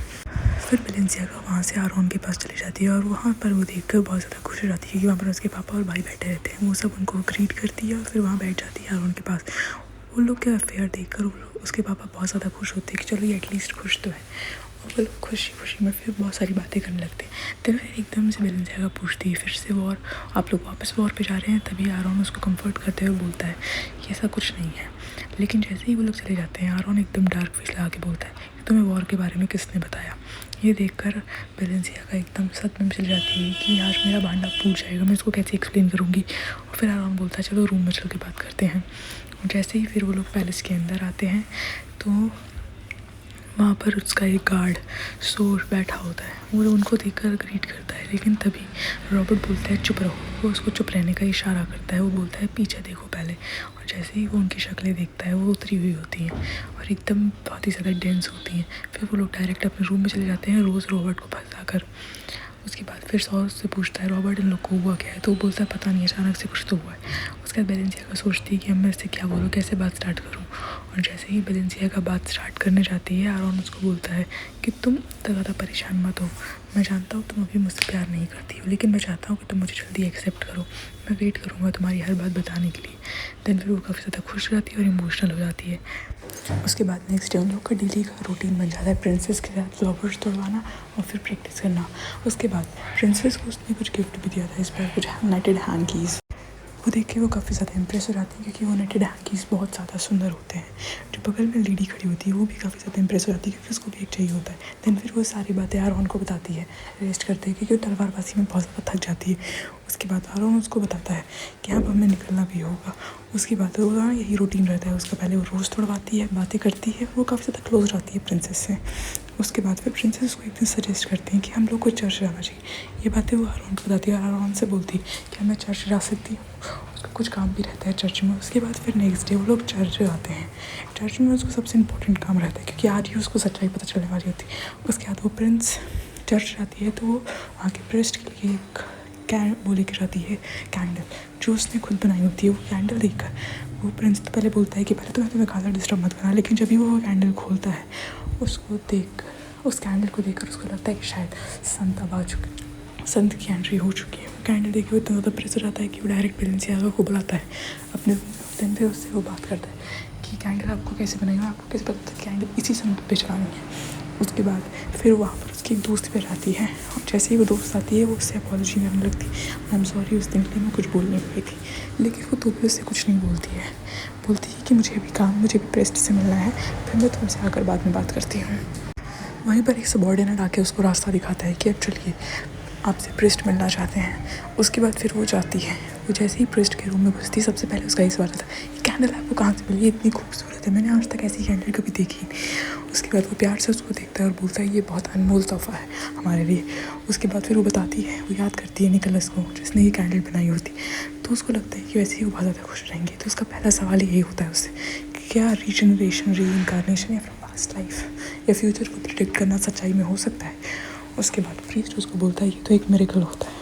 फिर बेलेंसियागा वहाँ से आरॉन के पास चली जाती है और वहाँ पर वो देखकर बहुत ज़्यादा खुश हो जाती है कि वहाँ पर उसके पापा और भाई बैठे रहते हैं। वो सब उनको ग्रीट करती है और फिर वहाँ बैठ जाती है आरॉन के पास। वो लोग के अफेयर देखकर उसके पापा बहुत ज़्यादा खुश होते हैं कि चलो ये एटलीस्ट खुश तो है। और वो लोग खुशी खुशी में फिर बहुत सारी बातें करने लगते हैं। तो फिर एकदम से बेलेंसियागा पूछती है फिर से वॉर, आप लोग वापस वॉर पे जा रहे हैं। तभी आरॉन उसको कंफर्ट करते हुए बोलता है कि ऐसा कुछ नहीं है। लेकिन जैसे ही वो लोग चले जाते हैं आरॉन एकदम डार्क फेस लगा के बोलता है कि तुम्हें वॉर के बारे में किसने बताया। ये देखकर बेलेंसियागा एकदम सदमे में चली जाती है कि आज मेरा भांडा फूट जाएगा, मैं इसको कैसे एक्सप्लेन करूँगी। और फिर आरॉन बोलता है चलो रूम में चल के बात करते हैं। और जैसे ही फिर वो लोग पैलेस के अंदर आते हैं तो वहाँ पर उसका एक गार्ड सोर बैठा होता है। वो उनको देखकर ग्रीट करता है, लेकिन तभी रॉबर्ट बोलता है चुप रहो। वो उसको चुप रहने का इशारा करता है। वो बोलता है पीछे देखो पहले। और जैसे ही वो उनकी शक्लें देखता है वो उतरी हुई होती हैं और एकदम बहुत ही ज़्यादा डेंस होती हैं। फिर वो लोग डायरेक्ट अपने रूम में चले जाते हैं रोज़ रॉबर्ट को फंसा कर। उसके बाद फिर सॉस से पूछता है रॉबर्ट इन लोग को हुआ क्या है। तो वो बोलता है पता नहीं, अचानक से कुछ तो हुआ है। उसके बाद बेलेंसियागा सोचती है कि अब मैं इससे क्या बोलूँ, कैसे बात स्टार्ट करूँ। और जैसे ही बेलेंसियागा बात स्टार्ट करने जाती है आरॉन उसको बोलता है कि तुम इतना ज़्यादा परेशान मत हो, मैं जानता हूँ तुम अभी मुझसे प्यार नहीं करती हो, लेकिन मैं चाहता हूँ कि तुम मुझे जल्दी एक्सेप्ट करो, मैं वेट करूँगा तुम्हारी हर बात बताने के लिए। देन फिर वो काफ़ी ज़्यादा खुश हो जाती है और इमोशनल हो जाती है। उसके बाद नेक्स्ट डे उन लोग का डेली का रूटीन बन जाता है प्रिंसेस के साथ फ्लावर्स तोड़वाना और फिर प्रैक्टिस करना। उसके बाद प्रिंसेस को उसने कुछ गिफ्ट भी दिया था इस बार, कुछ नाइटेड हैंकीज़। वो देख के वो काफ़ी ज़्यादा इम्प्रेस हो जाती है क्योंकि वो नेटेड हैंकीज़ बहुत ज़्यादा सुंदर होते हैं। जो बगल में लेडी खड़ी होती है वो भी काफ़ी ज़्यादा इम्प्रेस हो जाती है क्योंकि उसको भी एक चाहिए होता है। देन फिर वो सारी बातें आरोन को बताती है, रेस्ट करते हैं क्योंकि वो तलवारबाजी में बहुत ज़्यादा थक जाती है। उसके बाद आरोन उसको बताता है कि अब हमें निकलना भी होगा। उसके बाद वो यही रूटीन रहता है उसका। पहले वो रोज़ तोड़वाती है, बातें करती है, वो काफ़ी ज़्यादा क्लोज रहती है प्रिंसेस से। उसके बाद फिर प्रिंसेस को एक दिन सजेस्ट करते हैं कि हम लोग को चर्च जाना चाहिए। ये बातें वो आरोन को बताती है और आरोन से बोलती है कि मैं चर्च जा सकती हूँ। उसका कुछ काम भी रहता है चर्च में। उसके बाद फिर नेक्स्ट डे वो लोग चर्च आते हैं। चर्च में उसको सबसे इम्पोर्टेंट काम रहता है क्योंकि आज ही उसको सच्चाई पता चलने वाली होती है। उसके बाद वो प्रिंस चर्च जाती है तो वो वहाँ के प्रेस्ट के लिए एक वो लेकर आती है कैंडल जो उसने खुद बनाई होती है। वो कैंडल देखकर वो प्रिंस तो पहले बोलता है कि पहले तो मैं तुम्हें ज़्यादा डिस्टर्ब मत करना, लेकिन जब भी वो कैंडल खोलता है उसको देखकर, उस कैंडल को देखकर उसको लगता है कि शायद संत अब आ चुके, संत की एंट्री हो चुकी है। कैंडल देखे हुए इतना ज़्यादा प्रेस हो जाता है कि वो डायरेक्ट बेलेंसियागा को बुलाता है अपने दिन पे। उससे वो बात करता है कि कैंडल आपको कैसे बनाएगा, आपको कैसे पता था कैंडल इसी संत पे चलानी है। उसके बाद फिर वहाँ पर उसकी एक दोस्त पे आती है और जैसे ही वो दोस्त आती है वो उससे अपॉलॉजी करने लगती है। आई एम सॉरी, उस दिन के लिए मैं कुछ बोल नहीं पाई थी। लेकिन वो तो भी उससे कुछ नहीं बोलती है। बोलती है कि मुझे भी काम, मुझे भी प्रेस्ट से मिलना है, फिर मैं तुमसे आकर बाद में बात करती हूँ। वहीं पर एक सबॉर्डिनेट आके उसको रास्ता दिखाता है कि अब चलिए आपसे प्रेस्ट मिलना चाहते हैं। उसके बाद फिर वो जाती है। वो जैसे ही प्रेस्ट के रूम में घुसती है सबसे पहले उसका ही सवाल था कि कैंडल आपको कहाँ से मिली, इतनी खूबसूरत है, मैंने आज तक ऐसी कैंडल कभी देखी नहीं। उसके बाद वो प्यार से उसको देखता है और बोलता है ये बहुत अनमोल तोहफा है हमारे लिए। उसके बाद फिर वो बताती है, वो याद करती है निकोलस को जिसने ये कैंडल बनाई होती। तो उसको लगता है कि वैसे ही वो बहुत ज़्यादा खुश रहेंगे। तो उसका पहला सवाल यही होता है उससे कि क्या रीजनरेशन, रीइंकारनेशन या फिर पास्ट लाइफ या फ्यूचर को प्रिडिक्ट करना सच्चाई में हो सकता है। उसके बाद प्रीस्ट उसको बोलता है ये तो एक मिरेकल होता है,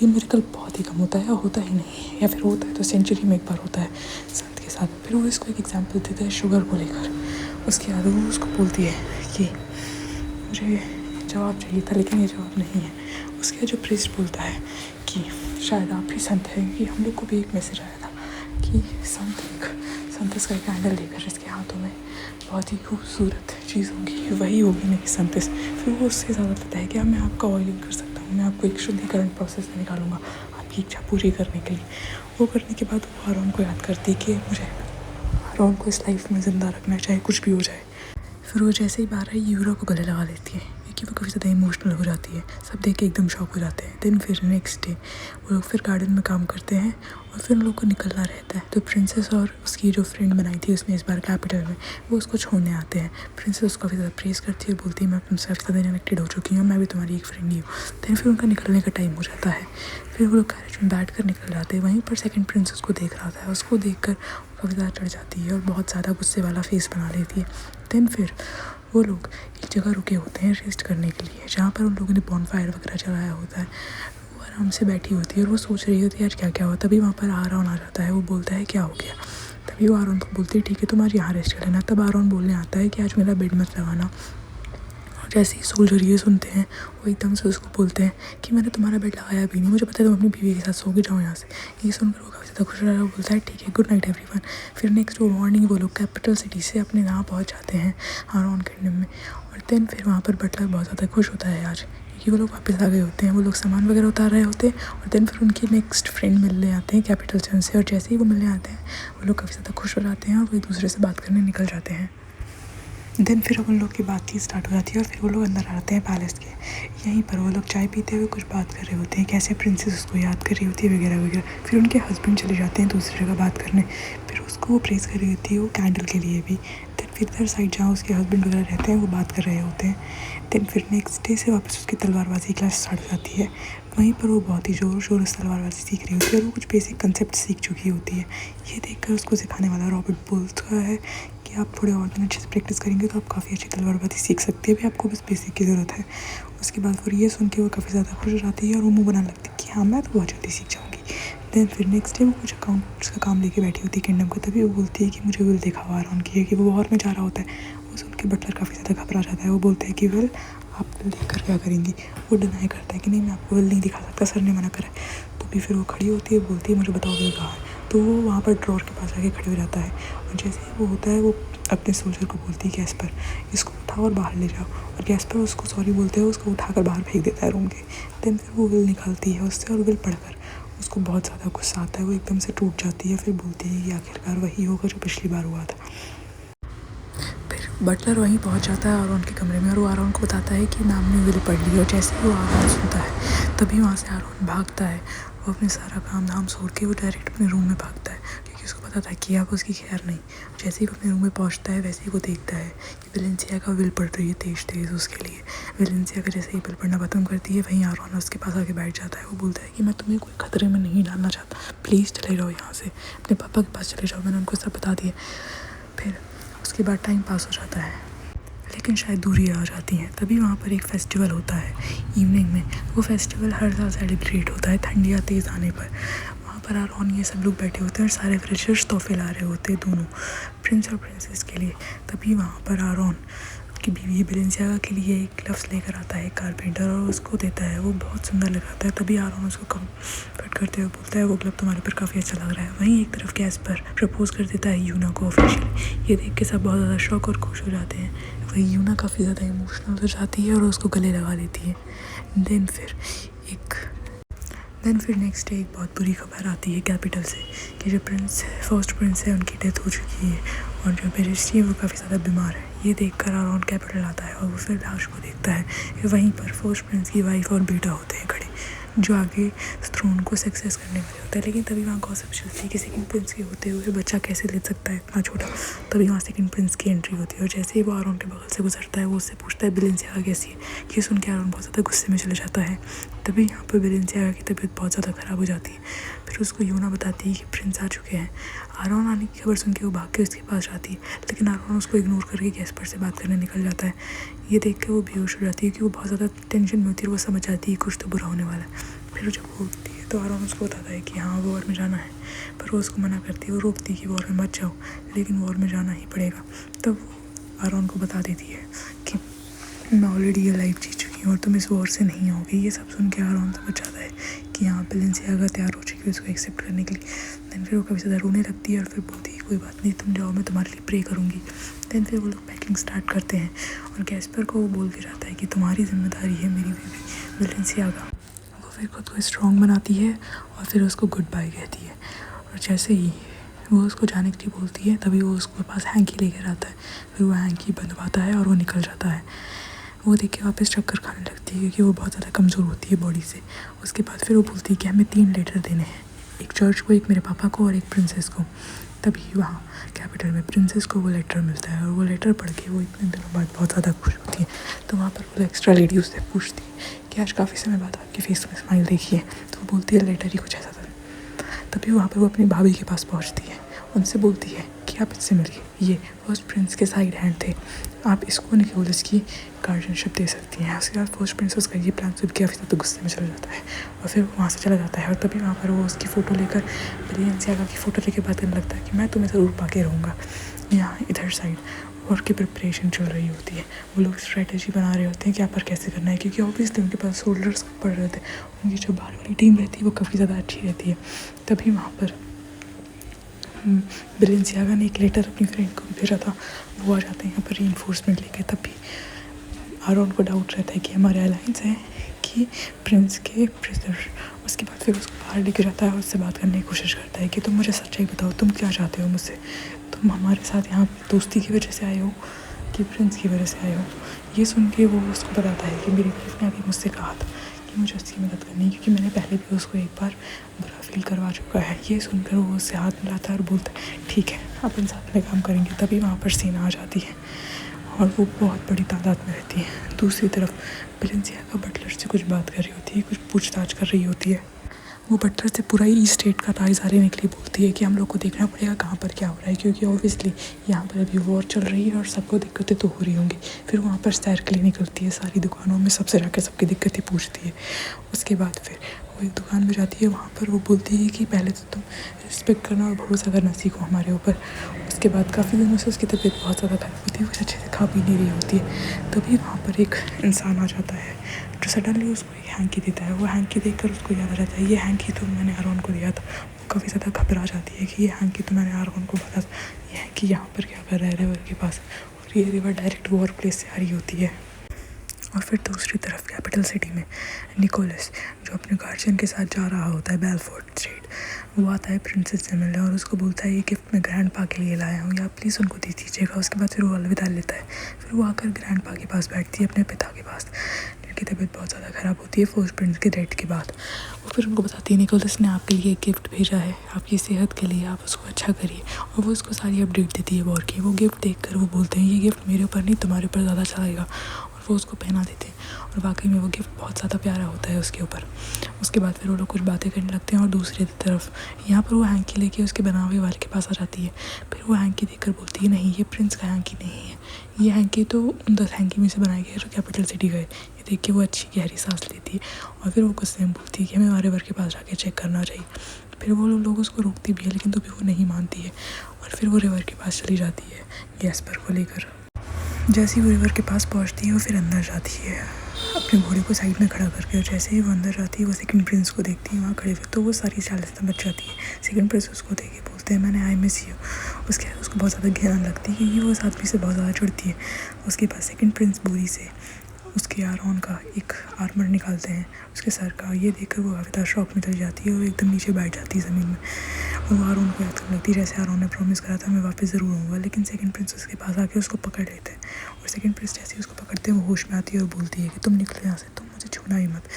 ये मिरेकल बहुत ही कम होता है या होता ही नहीं, या फिर होता है तो सेंचुरी में एक बार होता है संत के साथ। फिर वो इसको एक एग्जांपल देता है शुगर को लेकर। उसके बाद वो उसको बोलती है कि मुझे जवाब चाहिए था लेकिन ये जवाब नहीं है। उसके बाद जो प्रीस्ट बोलता है कि शायद आप ही संत हैं, कि हम लोग को भी एक मैसेज आया था कि संत इसका कैंडल लेकर इसके हाथों में बहुत ही खूबसूरत चीज़ होगी, वही होगी नहीं संतस। फिर वो उससे ज़्यादा पता है कि अब मैं आपका ऑयलिंग कर सकता हूँ, मैं आपको एक शुद्धिकरण प्रोसेस में निकालूंगा आपकी इच्छा पूरी करने के लिए। वो करने के बाद वो आरोन को याद करती है कि मुझे आरोन को इस लाइफ में ज़िंदा रखना है चाहे कुछ भी हो जाए। फिर वो जैसे ही बाहर आई यूरा को गले लगा लेती है क्योंकि वो काफ़ी ज़्यादा इमोशनल हो जाती है। सब देख के एकदम शॉक हो जाते हैं। देन फिर नेक्स्ट डे वो लोग फिर गार्डन में काम करते हैं और फिर उन लोग को निकलना रहता है। तो प्रिंसेस और उसकी जो फ्रेंड बनाई थी उसने इस बार कैपिटल में, वो उसको छोड़ने आते हैं। प्रिंसेस उसको काफ़ी ज़्यादा प्रेस करती है और बोलती है मैं तुमसे काफ़ी ज़्यादा कनेक्टेड हो चुकी हूँ, मैं भी तुम्हारी एक फ्रेंड ही हूँ। देन फिर उनका निकलने का टाइम हो जाता है। फिर वो लोग कैरेज में बैठ कर निकल जाते हैं। वहीं पर सेकंड प्रिंसेस को देख रहा था, उसको देख कर काफ़ी ज़्यादा चढ़ जाती है और बहुत ज़्यादा गुस्से वाला फेस बना लेती है। देन फिर वो लोग एक जगह रुके होते हैं रेस्ट करने के लिए, जहाँ पर उन लोगों ने बॉनफायर वगैरह चलाया होता है। वो आराम से बैठी होती है और वो सोच रही होती है यार क्या क्या हुआ। तभी वहाँ पर आरोन आ जाता है। वो बोलता है क्या हो गया। तभी वो आरोन को बोलती है ठीक है तुम आज यहाँ रेस्ट कर लेना। तब आरोन बोलने आता है कि आज मेरा बेड मत लगाना। और जैसे ही सोल्जर ये सुनते हैं वो एकदम से उसको बोलते हैं कि मैंने तुम्हारा बेड लगाया भी नहीं, मुझे पता है तुम अपनी बीवी के साथ सो के जाओ यहाँ से। ये सुनकर वो काफ़ी ज़्यादा खुश रहा है। वो बोलता है ठीक है गुड नाइट एवरीवन। फिर नेक्स्ट वो मॉर्निंग वो लोग कैपिटल सिटी से अपने यहाँ पहुँच जाते हैं आरोन किंगडम में। और देन फिर वहाँ पर बटलर बहुत ज़्यादा खुश होता है आज क्योंकि वो लोग वापस आ गए होते हैं। वो लोग सामान वगैरह उतार रहे होते हैं और देन फिर उनकी नेक्स्ट फ्रेंड मिलने आते हैं कैपिटल सन से। और जैसे ही वो मिलने आते हैं वो लोग काफ़ी ज़्यादा खुश हो जाते हैं और वो एक दूसरे से बात करने निकल जाते हैं। देन फिर उन लोग की बातचीत स्टार्ट हो जाती है और फिर वो लोग अंदर आते हैं पैलेस के। यहीं पर वो लोग चाय पीते हुए कुछ बात कर रहे होते हैं, कैसे प्रिंसेस उसको याद कर रही होती है वगैरह वगैरह। फिर उनके हस्बैंड चले जाते हैं दूसरी जगह बात करने। फिर उसको वो प्रेस कर रही होती है वो कैंडल के लिए भी। देन फिर इधर साइड जहाँ उसके हस्बैंड वगैरह रहते हैं वो बात कर रहे होते हैं। देन फिर नेक्स्ट डे से वापस उसकी तलवारबाजी क्लास स्टार्ट हो जाती है। वहीं पर वो बहुत ही ज़ोर शोर से तलवारबाजी सीख रही होती है और वो कुछ बेसिक कंसेप्ट सीख चुकी होती है। ये देखकर उसको सिखाने वाला रॉबर्ट बोलता है कि आप थोड़े और दिन अच्छे से प्रैक्टिस करेंगे तो आप काफ़ी अच्छी तलवारबाजी सीख सकते हैं, भी आपको बस बेसिक की ज़रूरत है। उसके बाद फिर ये सुन के वो काफ़ी ज़्यादा खुश हो जाती है और वो मुँह बनाने लगती है कि हाँ मैं तो बहुत जल्दी सीख जाऊँगी। देन फिर नेक्स्ट डे वो कुछ अकाउंट्स का काम लेके बैठी होती है किंगडम को। तभी वो बोलती है कि मुझे विल देखा हुआ आरोन की है कि वो वॉर में जा रहा होता है। वो सुन के बटलर काफ़ी ज़्यादा घबरा जाता है। वो बोलते हैं कि विल आप विल देखकर क्या करेंगी। वो डिनाई करता है कि नहीं मैं आपको विल नहीं दिखा सकता, सर ने मना करा है। तो भी फिर वो खड़ी होती है, बोलती है मुझे बताओ विल कहाँ है। तो वो वहाँ पर ड्रॉर के पास आके खड़े हो जाता है और जैसे ही वो होता है वो अपने सोल्जर को बोलती है गैस पर इसको उठाओ और बाहर ले जाओ। और गैस पर उसको सॉरी बोलते हैं, उसको उठाकर बाहर फेंक देता है रूम के। देन फिर वो विल निकालती है उससे और विल पढ़कर उसको बहुत ज़्यादा गुस्सा आता है, वो एकदम से टूट जाती है। फिर बोलती है कि आखिरकार वही होगा जो पिछली बार हुआ था। फिर बटलर वहीं पहुंच जाता है आरोन के कमरे में और वो आरोन को बताता है कि मैम ने विल पढ़ ली। और जैसे ही वो आरोन सुनता है तभी वहाँ से आरोन भागता है। वो अपने सारा काम धाम छोड़ के वो डायरेक्ट अपने रूम में भागता है, क्योंकि उसको पता था कि अब उसकी खैर नहीं। जैसे ही वो अपने रूम में पहुँचता है वैसे ही वो देखता है कि वेलेंसिया का विल पढ़ रही है तेज़ उसके लिए। वेलेंसिया का जैसे ही विल पढ़ना खत्म करती है वहीं आरोन उसके पास आके बैठ जाता है। वो बोलता है कि मैं तुम्हें कोई खतरे में नहीं डालना चाहता, प्लीज़ चले जाओ यहाँ से, अपने पापा के पास चले जाओ, मैंने उनको सब बता दिया। फिर उसके बाद टाइम पास हो जाता है, लेकिन शायद दूरियाँ आ जाती हैं। तभी वहाँ पर एक फेस्टिवल होता है इवनिंग में। वो फेस्टिवल हर साल सेलिब्रेट होता है ठंडियाँ तेज़ आने पर। वहाँ पर आरोन ये सब लोग बैठे होते हैं और सारे फ्रेशर्स तोहफे ला रहे होते हैं दोनों प्रिंस और प्रिंसेस के लिए। तभी वहाँ पर आरोन की बीवी वेलेंसिया के लिए एक ग्लव्स लेकर आता है कारपेंटर और उसको देता है। वो बहुत सुंदर लगाता है। तभी आरोन उसको कम्फर्ट करते हुए बोलता है वो ग्लव तुम्हारे पर काफ़ी अच्छा लग रहा है। वहीं एक तरफ कैस्पर प्रपोज कर देता है यूना को ऑफिशियली। ये देख के सब बहुत ज़्यादा शॉक और खुश हो जाते हैं। वहीं यूना काफ़ी ज़्यादा इमोशनल हो जाती है और उसको गले लगा लेती है। देन फिर नेक्स्ट डे एक बहुत बुरी खबर आती है कैपिटल से कि जो फर्स्ट प्रिंस है उनकी डेथ हो चुकी है और जो पेरिस्टी है वो काफ़ी ज़्यादा बीमार है। ये देखकर आरोन कैपिटल आता है और वो फिर लाश को देखता है कि वहीं पर फर्स्ट प्रिंस की वाइफ और बेटा होते हैं खड़े, जो आगे थ्रोन को सक्सेस करने वाले होता है। लेकिन तभी वहाँ गॉसिप चलती है कि सेकंड प्रिंस के होते हुए बच्चा कैसे ले सकता है इतना छोटा। तभी वहाँ सेकंड प्रिंस की एंट्री होती है और जैसे ही वो आरोन के बगल से गुजरता है वो उससे पूछता है वेलेंसिया कैसी है। ये सुन के आरोन बहुत ज़्यादा गुस्से में चले जाता है। तभी यहाँ पर वेलेंसिया की तबीयत बहुत ज़्यादा ख़राब हो जाती है। फिर उसको यूना बताती है कि प्रिंस आ चुके हैं। आरोन आने की खबर सुन के वो भाग के उसके पास जाती है, लेकिन आरोन उसको इग्नोर करके कैस्पर से बात करने निकल जाता है। ये देख के वो बेहोश हो जाती है कि वो बहुत ज़्यादा टेंशन में होती है। वो समझ जाती है कुछ तो बुरा होने वाला है। फिर जब वो उठती है तो आरोन उसको बताता है कि हाँ वॉर में जाना है, पर वो उसको मना करती है। वो रोकती है कि वॉर में मत जाओ, लेकिन वॉर में जाना ही पड़ेगा। तब वो आरोन को बता देती है कि मैं ऑलरेडी ये लाइफ जी चुकी हूँ और तुम इस वॉर से नहीं होगी। ये सब सुन के आरोन समझ जाता है कि यहाँ वेलेंसिया अगर तैयार हो चुकी है उसको एक्सेप्ट करने के लिए। दैन फिर वो काफ़ी ज़्यादा रोने लगती है और फिर बोलती है कोई बात नहीं, तुम जाओ, मैं तुम्हारे लिए प्रे करूँगी। दैन फिर वो लोग पैकिंग स्टार्ट करते हैं और कैस्पर को वो बोल के जाता है कि तुम्हारी जिम्मेदारी है मेरी बीवी वेलेंसिया का। वो फिर खुद को स्ट्रॉन्ग बनाती है और फिर उसको गुड बाय कहती है। और जैसे ही वो उसको जाने के लिए बोलती है तभी वो उसके पास हैंकी लेकर आता है। फिर वो हैंकी बंधवाता है और वो निकल जाता है। वो देख के वापस चक्कर खाने लगती है क्योंकि वो बहुत ज़्यादा कमज़ोर होती है बॉडी से। उसके बाद फिर वो बोलती है कि हमें 3 लेटर देने हैं, एक चर्च को, एक मेरे पापा को और एक प्रिंसेस को। तभी वहाँ कैपिटल में प्रिंसेस को वो लेटर मिलता है और वो लेटर पढ़ के वो इतने दिनों बाद बहुत ज़्यादा खुश होती है। तो वहाँ पर वो एक्स्ट्रा लेडी उससे पूछती है कि आज काफ़ी समय बाद आपकी फेस में स्माइल देखी है। तो वो बोलती है लेटर ही कुछ ऐसा था। तभी वहाँ पर वो अपनी भाभी के पास पहुँचती है, उनसे बोलती है कि आप इससे मिलिए, ये फर्स्ट प्रिंस के साइड हैंड थे, आप इसको निकोल इसकी गार्जियनशिप दे सकती हैं। उसके बाद फर्स्ट प्रिंस उसका ये प्लान सुन के काफ़ी ज़्यादा गुस्से में चला जाता है और फिर वो वहाँ से चला जाता है। और तभी वहाँ पर वो उसकी फ़ोटो लेकर वेलेंसिया की फ़ोटो लेकर बात करने लगता है कि मैं तुम्हें ज़रूर पाके रहूँगा। यहाँ इधर साइड वॉर की प्रिपरेशन चल रही होती है। वो लोग स्ट्रेटजी बना रहे होते हैं कि यहाँ पर कैसे करना है, क्योंकि ऑब्वियसली उनके पास सोल्जर्स पड़ रहे थे। उनकी जो बाहर वाली टीम रहती है वो काफ़ी ज़्यादा अच्छी रहती है। तभी वहाँ पर वेलेंसिया ने एक लेटर अपनी फ्रेंड को भेजा था, वो आ जाते हैं यहाँ पर रीइंफोर्समेंट लेके। तब भी आरोन को डाउट रहता है कि हमारे अलायंस है कि प्रिंस के प्रिजनर। उसके बाद फिर उसको बाहर लेके जाता है और उससे बात करने की कोशिश करता है कि तुम मुझे सच्चाई बताओ, तुम क्या चाहते हो मुझसे, तुम हमारे साथ यहाँ दोस्ती की वजह से आए हो कि प्रिंस की वजह से आए हो। ये सुन के वो उसको बताता है कि मेरी वाइफ ने अभी मुझसे कहा था कि मुझे उसकी मदद करनी है, क्योंकि मैंने पहले भी उसको एक बार बुरा फील करवा चुका है। ये सुनकर वो उससे हाथ मिलाता है और बोलता है ठीक है अपन साथ में काम करेंगे। तभी वहाँ पर सीना आ जाती है और वो बहुत बड़ी तादाद में रहती है। दूसरी तरफ वेलेंसिया का बटलर से कुछ बात कर रही होती है, कुछ पूछताछ कर रही होती है। वो बटलर से पूरा ही स्टेट का ताइज़ारे निकली बोलती है कि हम लोग को देखना पड़ेगा कहाँ पर क्या हो रहा है, क्योंकि ऑब्वियसली यहाँ पर अभी वॉर चल रही है और सबको दिक्कतें तो हो रही होंगी। फिर वहाँ पर सैर के लिए निकलती है, सारी दुकानों में सबसे जाकर सबकी दिक्कतें पूछती है। उसके बाद फिर वो एक दुकान में जाती है, वहाँ पर वो बोलती है कि पहले तो तुम रिस्पेक्ट करना और भरोसा करना सीखो हमारे ऊपर। उसके बाद काफ़ी दिनों से उसकी तबीयत बहुत ज़्यादा खराब होती है, वो अच्छे से खा पी नहीं रही होती है। तभी वहाँ पर एक इंसान आ जाता है जो सडनली उसको एक हैंकी देता है। वो हैंकी देखकर उसको याद आ जाता है ये हैंकी तो मैंने आरोन को दिया था। वो काफ़ी ज़्यादा घबरा जाती है कि ये हैंकी तो मैंने आरोन को बोला था, ये हैंकी यहाँ पर क्या कर रहा है रिवर के पास। और ये रिवर डायरेक्ट वॉर प्लेस से आ रही होती है। और फिर दूसरी तरफ कैपिटल सिटी में निकोलस, जो अपने गार्जियन के साथ जा रहा होता है बेलफोर्ड स्ट्रीट, वो आता है प्रिंसेस से मिलने और उसको बोलता है ये गिफ्ट मैं ग्रैंड पा के लिए लाया हूँ, या प्लीज़ उनको दे दीजिएगा। उसके बाद फिर वो अलविदा लेता है। फिर वो आकर ग्रैंड पा के पास बैठती है, अपने पिता के पास, जिनकी तबीयत बहुत ज़्यादा ख़राब होती है फर्स्ट प्रिंस के डेथ के बाद। वो फिर उनको बताती है निकोलस ने आपके लिए एक गिफ्ट भेजा है, आपकी सेहत के लिए, आप उसको अच्छा करिए। और वो उसको सारी अपडेट देती है वॉर की। वो गिफ्ट देखकर वो बोलते हैं ये गिफ्ट मेरे ऊपर नहीं तुम्हारे ऊपर ज़्यादा चलाएगा, और वो उसको पहना देते हैं। और वाकई में वो गिफ्ट बहुत ज़्यादा प्यारा होता है उसके ऊपर। उसके बाद फिर वो लोग कुछ बातें करने लगते हैं और दूसरी तरफ यहाँ पर वो हैंकी लेके उसके बनावे वाले के पास आ जाती है। फिर वो हैंकी देखकर बोलती है नहीं ये प्रिंस का हैंकी नहीं है, ये हैंकी तो उन 10 हैंकी में से बनाया गया है जो कैपिटल सिटी गए। ये देख के वो अच्छी गहरी सांस लेती है और फिर वो गुस्से में बोलती है कि हमें वारेवर के पास जाके चेक करना चाहिए। फिर वो लोग उसको रोकती भी है, लेकिन तो भी वो नहीं मानती है और फिर वो रिवर के पास चली जाती है गैस्पर को लेकर। जैसे ही वो रिवर के पास पहुंचती है वो फिर अंदर जाती है अपने घोड़े को साइड में खड़ा करके, और जैसे ही वो अंदर जाती है वो सेकंड प्रिंस को देखती है वहाँ खड़े हुए, तो वो सारी चाल से समझ जाती है। सेकंड प्रिंस उसको देख के बोलते हैं मैंने आई मिस यू। उसके बाद उसको बहुत ज़्यादा घृणा लगती है क्योंकि वो उस आदमी से बहुत ज़्यादा जुड़ती है। उसके बाद सेकंड प्रिंस बोरी से उसके आरोन का एक आर्मर निकालते हैं उसके सर का। ये देखकर वो काफ़ी शौक में चली जाती है और एकदम नीचे बैठ जाती है ज़मीन में। और वो आरोन को याद करने लगती है जैसे आरोन ने प्रॉमिस करा था मैं वापस ज़रूर आऊँगा। लेकिन सेकंड प्रिंस उसके पास आके उसको पकड़ लेते हैं और सेकंड प्रिंस जैसे ही उसको पकड़ते हैं वो होश में आती है और बोलती है कि तुम निकलो यहाँ से, तुम मुझे छूना ही मत,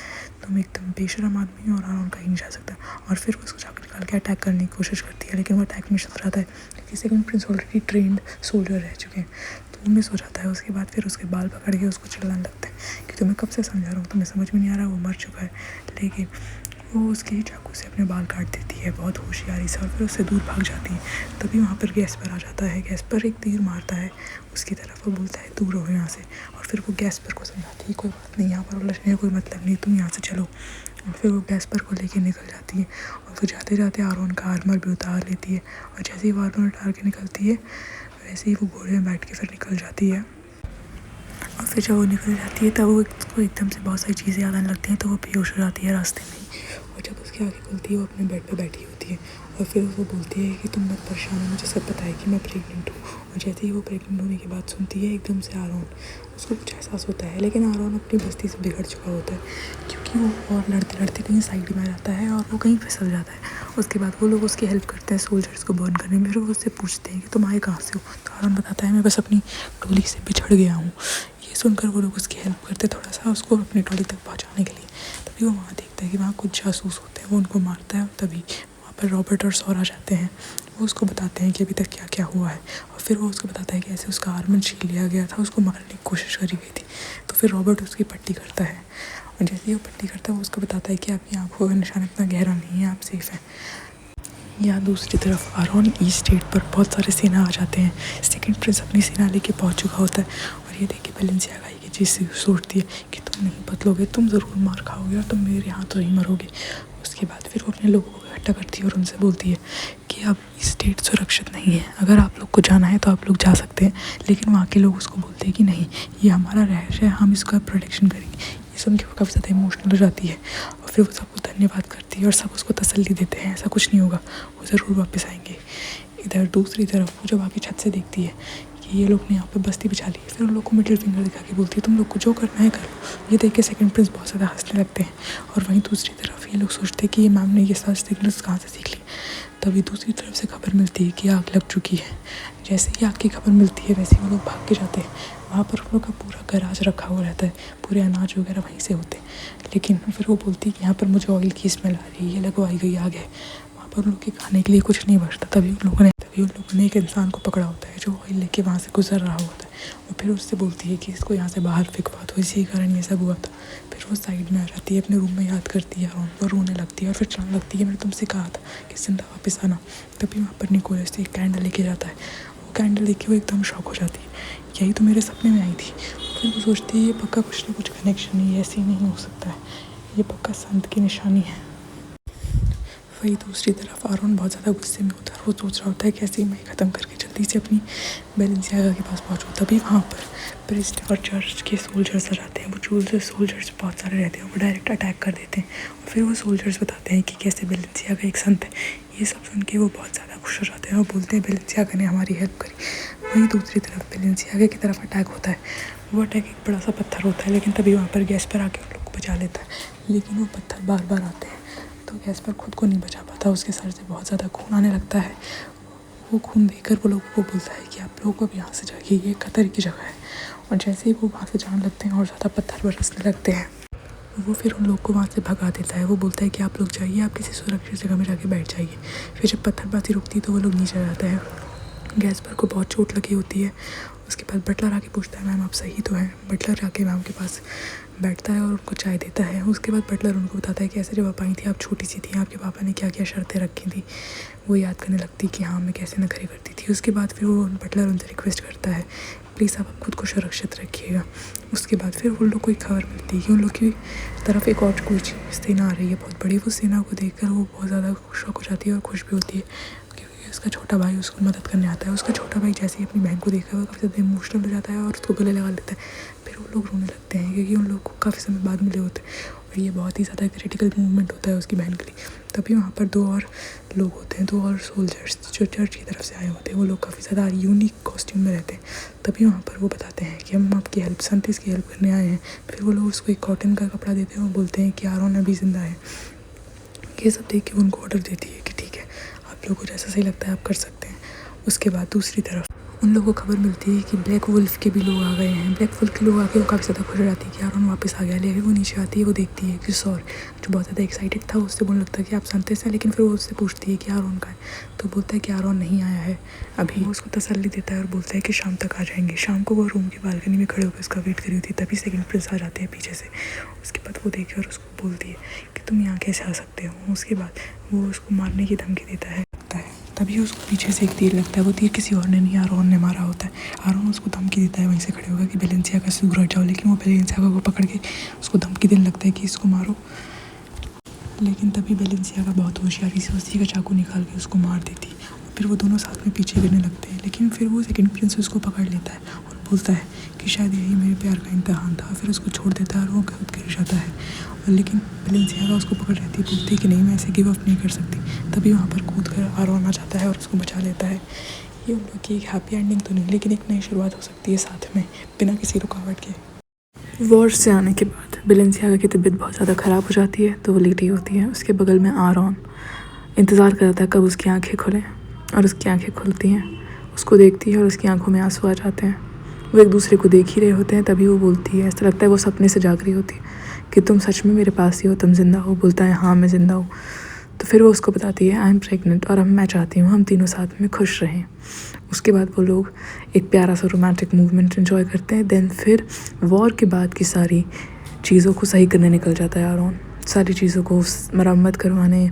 तुम एकदम बेशरम आदमी हो और आरोन कहीं नहीं जा सकता। और फिर वो उसको चाकू निकाल के अटैक करने की कोशिश करती है, लेकिन वो अटैक मिस हो जाता है क्योंकि second Prince already trend soldier रह चुके हैं, तो वो मिस हो जाता है। उसके बाद फिर उसके बाल पकड़ के उसको चिल्लाने लगते हैं कि तुम्हें कब से समझा रहा हूँ, तुम्हें समझ में नहीं आ रहा, वो मर चुका है। लेकिन वो उसके चाकू से अपने बाल काट देती है बहुत होशियारी से और फिर उससे दूर भाग जाती है। तभी वहाँ पर गैस्पर आ जाता है। गैस्पर एक तीर मारता है उसकी तरफ और बोलता है दूर रहो यहाँ से। और फिर वो गैस्पर को समझाती है कोई बात नहीं, यहाँ पर उलझने का कोई मतलब नहीं, तुम यहाँ से चलो। और फिर वो गैस्पर को लेके निकल जाती है और फिर जाते जाते आरोन का आर्मर भी उतार लेती है। और जैसे ही वो आर्मर उतार के निकलती है वैसे ही वो घोड़े में बैठ के फिर निकल जाती है। और फिर जब वो निकल जाती है तब वो उसको एकदम से बहुत सारी चीज़ें याद आने लगती हैं, तो वो बेहोश हो जाती है रास्ते में ही। और जब उसकी आँखें खुलती है वो अपने बेड पे बैठी होती है और फिर वो बोलती है कि तुम मत परेशान हो, मुझे सब पता है कि मैं प्रेग्नेंट हूँ। और जैसे ही वो प्रेग्नेंट होने की बात सुनती है एकदम से आरोन उसको कुछ एहसास होता है, लेकिन आरोन अपनी बस्ती से बिगड़ चुका होता है क्योंकि वो और लड़ते लड़ते कहीं साइड में आ जाता है और वो कहीं फिसल जाता है। उसके बाद वो लोग उसकी हेल्प करते हैं सोल्जर्स को बर्न करने में। फिर वो उससे पूछते हैं कि तुम आए कहाँ से हो, तो आरोन बताता है मैं बस अपनी टोली से बिछड़ गया हूँ। ये सुनकर वो लोग उसकी हेल्प करते थोड़ा सा उसको अपनी टोली तक पहुँचाने के लिए। तभी वो वहाँ देखता है कि वहाँ कुछ जासूस होते हैं, वो उनको मारता है। तभी वहाँ पर रॉबर्ट और सौर आ जाते हैं। वो उसको बताते हैं कि अभी तक क्या क्या हुआ है और फिर वो उसको बताता है कि ऐसे उसका आर्मर छीन लिया गया था, उसको मारने की कोशिश करी गई थी। तो फिर रॉबर्ट उसकी पट्टी करता है और जैसे ही वो पट्टी करता है वो उसको बताता है कि आपकी आँखों का निशान इतना गहरा नहीं है, आप सेफ़ हैं। यहाँ दूसरी तरफ आरोन ईस्ट स्टेट पर बहुत सारे सेना आ जाते हैं। सेकंड प्रिंस अपनी सेना लेके पहुँच चुका होता है और ये देख के बैलेंसियागा की चीज़ सोचती है कि तुम नहीं बदलोगे, तुम ज़रूर मार खाओगे और तुम मेरे हाथों ही मरोगे। उसके बाद फिर वो अपने लोगों को इकट्ठा करती है और उनसे बोलती है कि अब स्टेट सुरक्षित नहीं है, अगर आप लोग को जाना है तो आप लोग जा सकते हैं। लेकिन वहाँ के लोग उसको बोलते हैं कि नहीं, ये हमारा रहस्य है, हम इसका प्रोटेक्शन करेंगे। ये सुन के वो काफ़ी ज़्यादा इमोशनल हो जाती है और फिर वो सबको धन्यवाद करती है और सब उसको तसल्ली देते हैं ऐसा कुछ नहीं होगा, वो ज़रूर वापस आएंगे। इधर दूसरी तरफ वो जब आके छत से देखती है कि ये लोग ने यहाँ पे बस्ती बिछा ली है, फिर उन लोग को मिडिल फिंगर दिखा के बोलती है तुम लोग को जो करना है कर लो। ये देख के सेकंड प्रिंस बहुत ज़्यादा हंसने लगते हैं और वहीं दूसरी तरफ ये लोग सोचते हैं कि ये मैम ने ये सारे सिग्नल्स कहाँ से सीख ली। तभी दूसरी तरफ से खबर मिलती है कि आग लग चुकी है। जैसे ही आग की खबर मिलती है वैसे ही वो लोग भाग के जाते हैं। वहाँ पर उन लोग का पूरा गराज रखा हुआ रहता है, पूरे अनाज वगैरह वहीं से होते हैं। लेकिन फिर वो बोलती है कि यहाँ पर मुझे ऑयल की स्मेल आ रही है, ये लगवाई गई आग है। वहाँ पर उन लोग के खाने के लिए कुछ नहीं बचता। तभी उन लोगों ने एक इंसान को पकड़ा होता है जो ऑयल लेके वहाँ से गुजर रहा होता है। और फिर उससे बोलती है कि इसको यहाँ से बाहर फेंकवा दो, इसी कारण ये सब हुआ था। फिर वो साइड में आ जाती है, अपने रूम में याद करती है और रोने लगती है और फिर चलने लगती है मैंने तुमसे कहा था कि जिंदा वापस आना। तभी वहाँ पर निकोलस एक कैंडल लेके जाता है। वो कैंडल लेके वो एकदम शॉक हो जाती है, यही तो मेरे सपने में आई थी। फिर वो सोचती है ये पक्का कुछ ना कुछ कनेक्शन है, ऐसे ही नहीं हो सकता है, ये पक्का संत की निशानी है। वही दूसरी तरफ आरोन बहुत ज़्यादा गुस्से में होता है। वो सोच रहा होता है कैसे ही मैं ख़त्म करके जल्दी से अपनी बैलेंसियागा के पास पहुँचूँ। तभी वहाँ पर प्रिस्ट और चर्च के सोल्जर्स आ जाते हैं। वो सोल्जर्स बहुत सारे रहते हैं, वो डायरेक्ट अटैक कर देते हैं। और फिर वो सोल्जर्स बताते हैं कि कैसे बैलेंसियागा एक संत है। ये सब सुन के वो बहुत ज़्यादा खुश हो जाते हैं और बोलते हैं बैलेंसियागा ने हमारी हेल्प करी। वहीं दूसरी तरफ बैलेंसियागा की तरफ अटैक होता है। वो अटैक एक बड़ा सा पत्थर होता है, लेकिन तभी वहाँ पर गैस्पर आके उन लोग को बचा लेता है। लेकिन वो पत्थर बार बार आते हैं तो गैस्पर खुद को नहीं बचा पाता, उसके सर से बहुत ज़्यादा खून आने लगता है। वो खून देखकर वो लोगों को बोलता है कि आप लोग अब यहाँ से जाइए, ये खतरे की जगह है। और जैसे ही वो वहाँ से जाने लगते हैं और ज़्यादा पत्थर बरसने लगते हैं, वो फिर उन लोग को वहाँ से भगा देता है। वो बोलता है कि आप लोग जाइए, आप किसी सुरक्षित जगह में जाके बैठ जाइए। फिर जब पत्थरबाजी रुकती है तो वो लोग नीचे जाते हैं। गैस्पर को बहुत चोट लगी होती है। उसके बाद बटलर आके पूछता है, मैम आप सही तो हैं? बटलर आके मैम के पास बैठता है और उनको चाय देता है। उसके बाद बटलर उनको बताता है कि ऐसे जब आप आई थी आप छोटी सी थी, आपके पापा ने क्या क्या शर्तें रखी थी। वो याद करने लगती कि हाँ मैं कैसे नखरे करती थी। उसके बाद फिर वो बटलर उनसे रिक्वेस्ट करता है, प्लीज़ आप खुद को सुरक्षित रखिएगा। उसके बाद फिर उन लोग को एक खबर मिलती है कि उन लोग की तरफ एक और कोई सेना आ रही है बहुत बड़ी। वो सेना को देखकर वो बहुत ज़्यादा शौक हो जाती है और खुश भी होती है, क्योंकि उसका छोटा भाई उसको मदद करने आता है। उसका छोटा भाई जैसे ही अपनी बहन को देखा वो काफ़ी ज़्यादा इमोशनल हो जाता है और उसको गले लगा लेता है। फिर वो लोग रोने लगते हैं क्योंकि उन लोग को काफ़ी समय बाद मिले होते हैं और ये बहुत ही ज़्यादा क्रिटिकल मूवमेंट होता है उसकी बहन के लिए। तभी वहाँ पर 2 और लोग होते हैं, 2 और सोल्जर्स जो चर्च की तरफ से आए होते हैं। वो लोग काफ़ी ज़्यादा यूनिक कॉस्ट्यूम में रहते हैं। तभी वहाँ पर वो बताते हैं कि हम आपकी हेल्प, संतिस की हेल्प करने आए हैं। फिर वो लोग उसको एक कॉटन का कपड़ा देते हैं और बोलते हैं कि आरोन अभी ज़िंदा है। ये सब देख के उनको ऑर्डर देती है कि ठीक है, आप लोगों को जैसा सही लगता है आप कर सकते हैं। उसके बाद दूसरी तरफ उन लोगों को खबर मिलती है कि ब्लैक वुल्फ के भी लोग आ गए हैं। ब्लैक वुल्फ के लोग आके वो काफ़ी ज़्यादा खुश हो जाती है कि आरोन वापस आ गया। लेकिन वो नीचे आती है, वो देखती है कि सॉर जो बहुत ज़्यादा एक्साइटेड था उससे बोलने लगता है कि आप संतिस हैं। लेकिन फिर वो उससे पूछती है कि आरोन का है, तो बोलता है कि आरोन नहीं आया है अभी। वो उसको तसल्ली देता है और बोलता है कि शाम तक आ जाएंगे। शाम को वो रूम की बालकनी में खड़े होकर उसका वेट करी होती है। तभी सेकंड प्रिंस आ जाते हैं पीछे से। उसके बाद वो देखे और उसको बोलती है कि तुम यहाँ कैसे आ सकते हो। उसके बाद वो उसको मारने की धमकी देता है। तभी उसको पीछे से एक तीर लगता है। वो तीर किसी और ने नहीं, आरोन ने मारा होता है। आरोन उसको धमकी देता है वहीं से खड़े होकर कि बेलेंसियागा से दूर हट जाओ। लेकिन वो बेलेंसियागा को पकड़ के उसको धमकी देने लगता है कि इसको मारो। लेकिन तभी बेलेंसियागा बहुत होशियारी से उसी का चाकू निकाल के उसको मार देती है। फिर वो दोनों साथ में पीछे गिरने लगते हैं। लेकिन फिर वो सेकंड प्रिंस उसको पकड़ लेता है और बोलता है कि शायद यही मेरे प्यार का इम्तहान था। फिर उसको छोड़ देता है और वो खुद गिर जाता है। लेकिन बेलेंसियागा उसको पकड़ रहती है, बोलती है कि नहीं मैं ऐसे गिव अप नहीं कर सकती। तभी वहाँ पर कूद कर आरोन आ जाता है और उसको बचा लेता है। ये उन लोग की एक हैप्पी एंडिंग तो नहीं, लेकिन एक नई शुरुआत हो सकती है साथ में बिना किसी रुकावट के। वॉर से आने के बाद बेलेंसियागा की तबीयत बहुत ज़्यादा ख़राब हो जाती है, तो वो लेटी होती है। उसके बगल में आरोन इंतज़ार करता है कब उसकी आँखें खुलें, और उसकी आँखें खुलती हैं। उसको देखती है और उसकी आँखों में आंसू आ जाते हैं। वो एक दूसरे को देख ही रहे होते हैं। तभी वो बोलती है, ऐसा लगता है वो सपने से जाग रही होती है, कि तुम सच में मेरे पास ही हो, तुम ज़िंदा हो। बोलता है हाँ मैं ज़िंदा हूँ। तो फिर वो उसको बताती है आई एम प्रेग्नेंट और अब मैं चाहती हूँ हम तीनों साथ में खुश रहें। उसके बाद वो लोग एक प्यारा सा रोमांटिक मूवमेंट एंजॉय करते हैं। देन फिर वॉर के बाद की सारी चीज़ों को सही करने निकल जाता है आरोन। सारी चीज़ों को मरम्मत करवाने।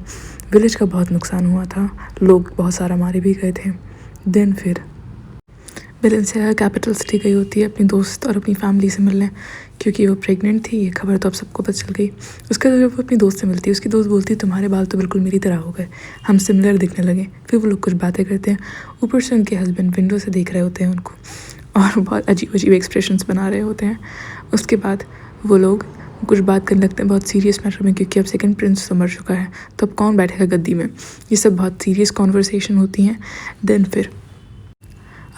विलेज का बहुत नुकसान हुआ था, लोग बहुत सारा मारे भी गए थे। देन फिर बेलेंसियागा कैपिटल सिटी गई होती है अपनी दोस्त और अपनी फैमिली से मिलने, क्योंकि वो प्रेग्नेंट थी। ये खबर तो अब सबको पता चल गई। उसके बाद जब वो अपनी दोस्त से मिलती है, उसकी दोस्त बोलती है तुम्हारे बाल तो बिल्कुल मेरी तरह हो गए, हम सिमिलर दिखने लगे। फिर वो लोग कुछ बातें करते हैं। ऊपर से उनके हस्बैंड विंडो से देख रहे होते हैं उनको और बहुत अजीब अजीब एक्सप्रेशंस बना रहे होते हैं। उसके बाद वो लोग कुछ बात करने लगते हैं बहुत सीरियस मैटर में, क्योंकि अब सेकंड प्रिंस तो मर चुका है, तो अब कौन बैठेगा गद्दी में। ये सब बहुत सीरियस कॉन्वर्सेशन होती हैं। देन फिर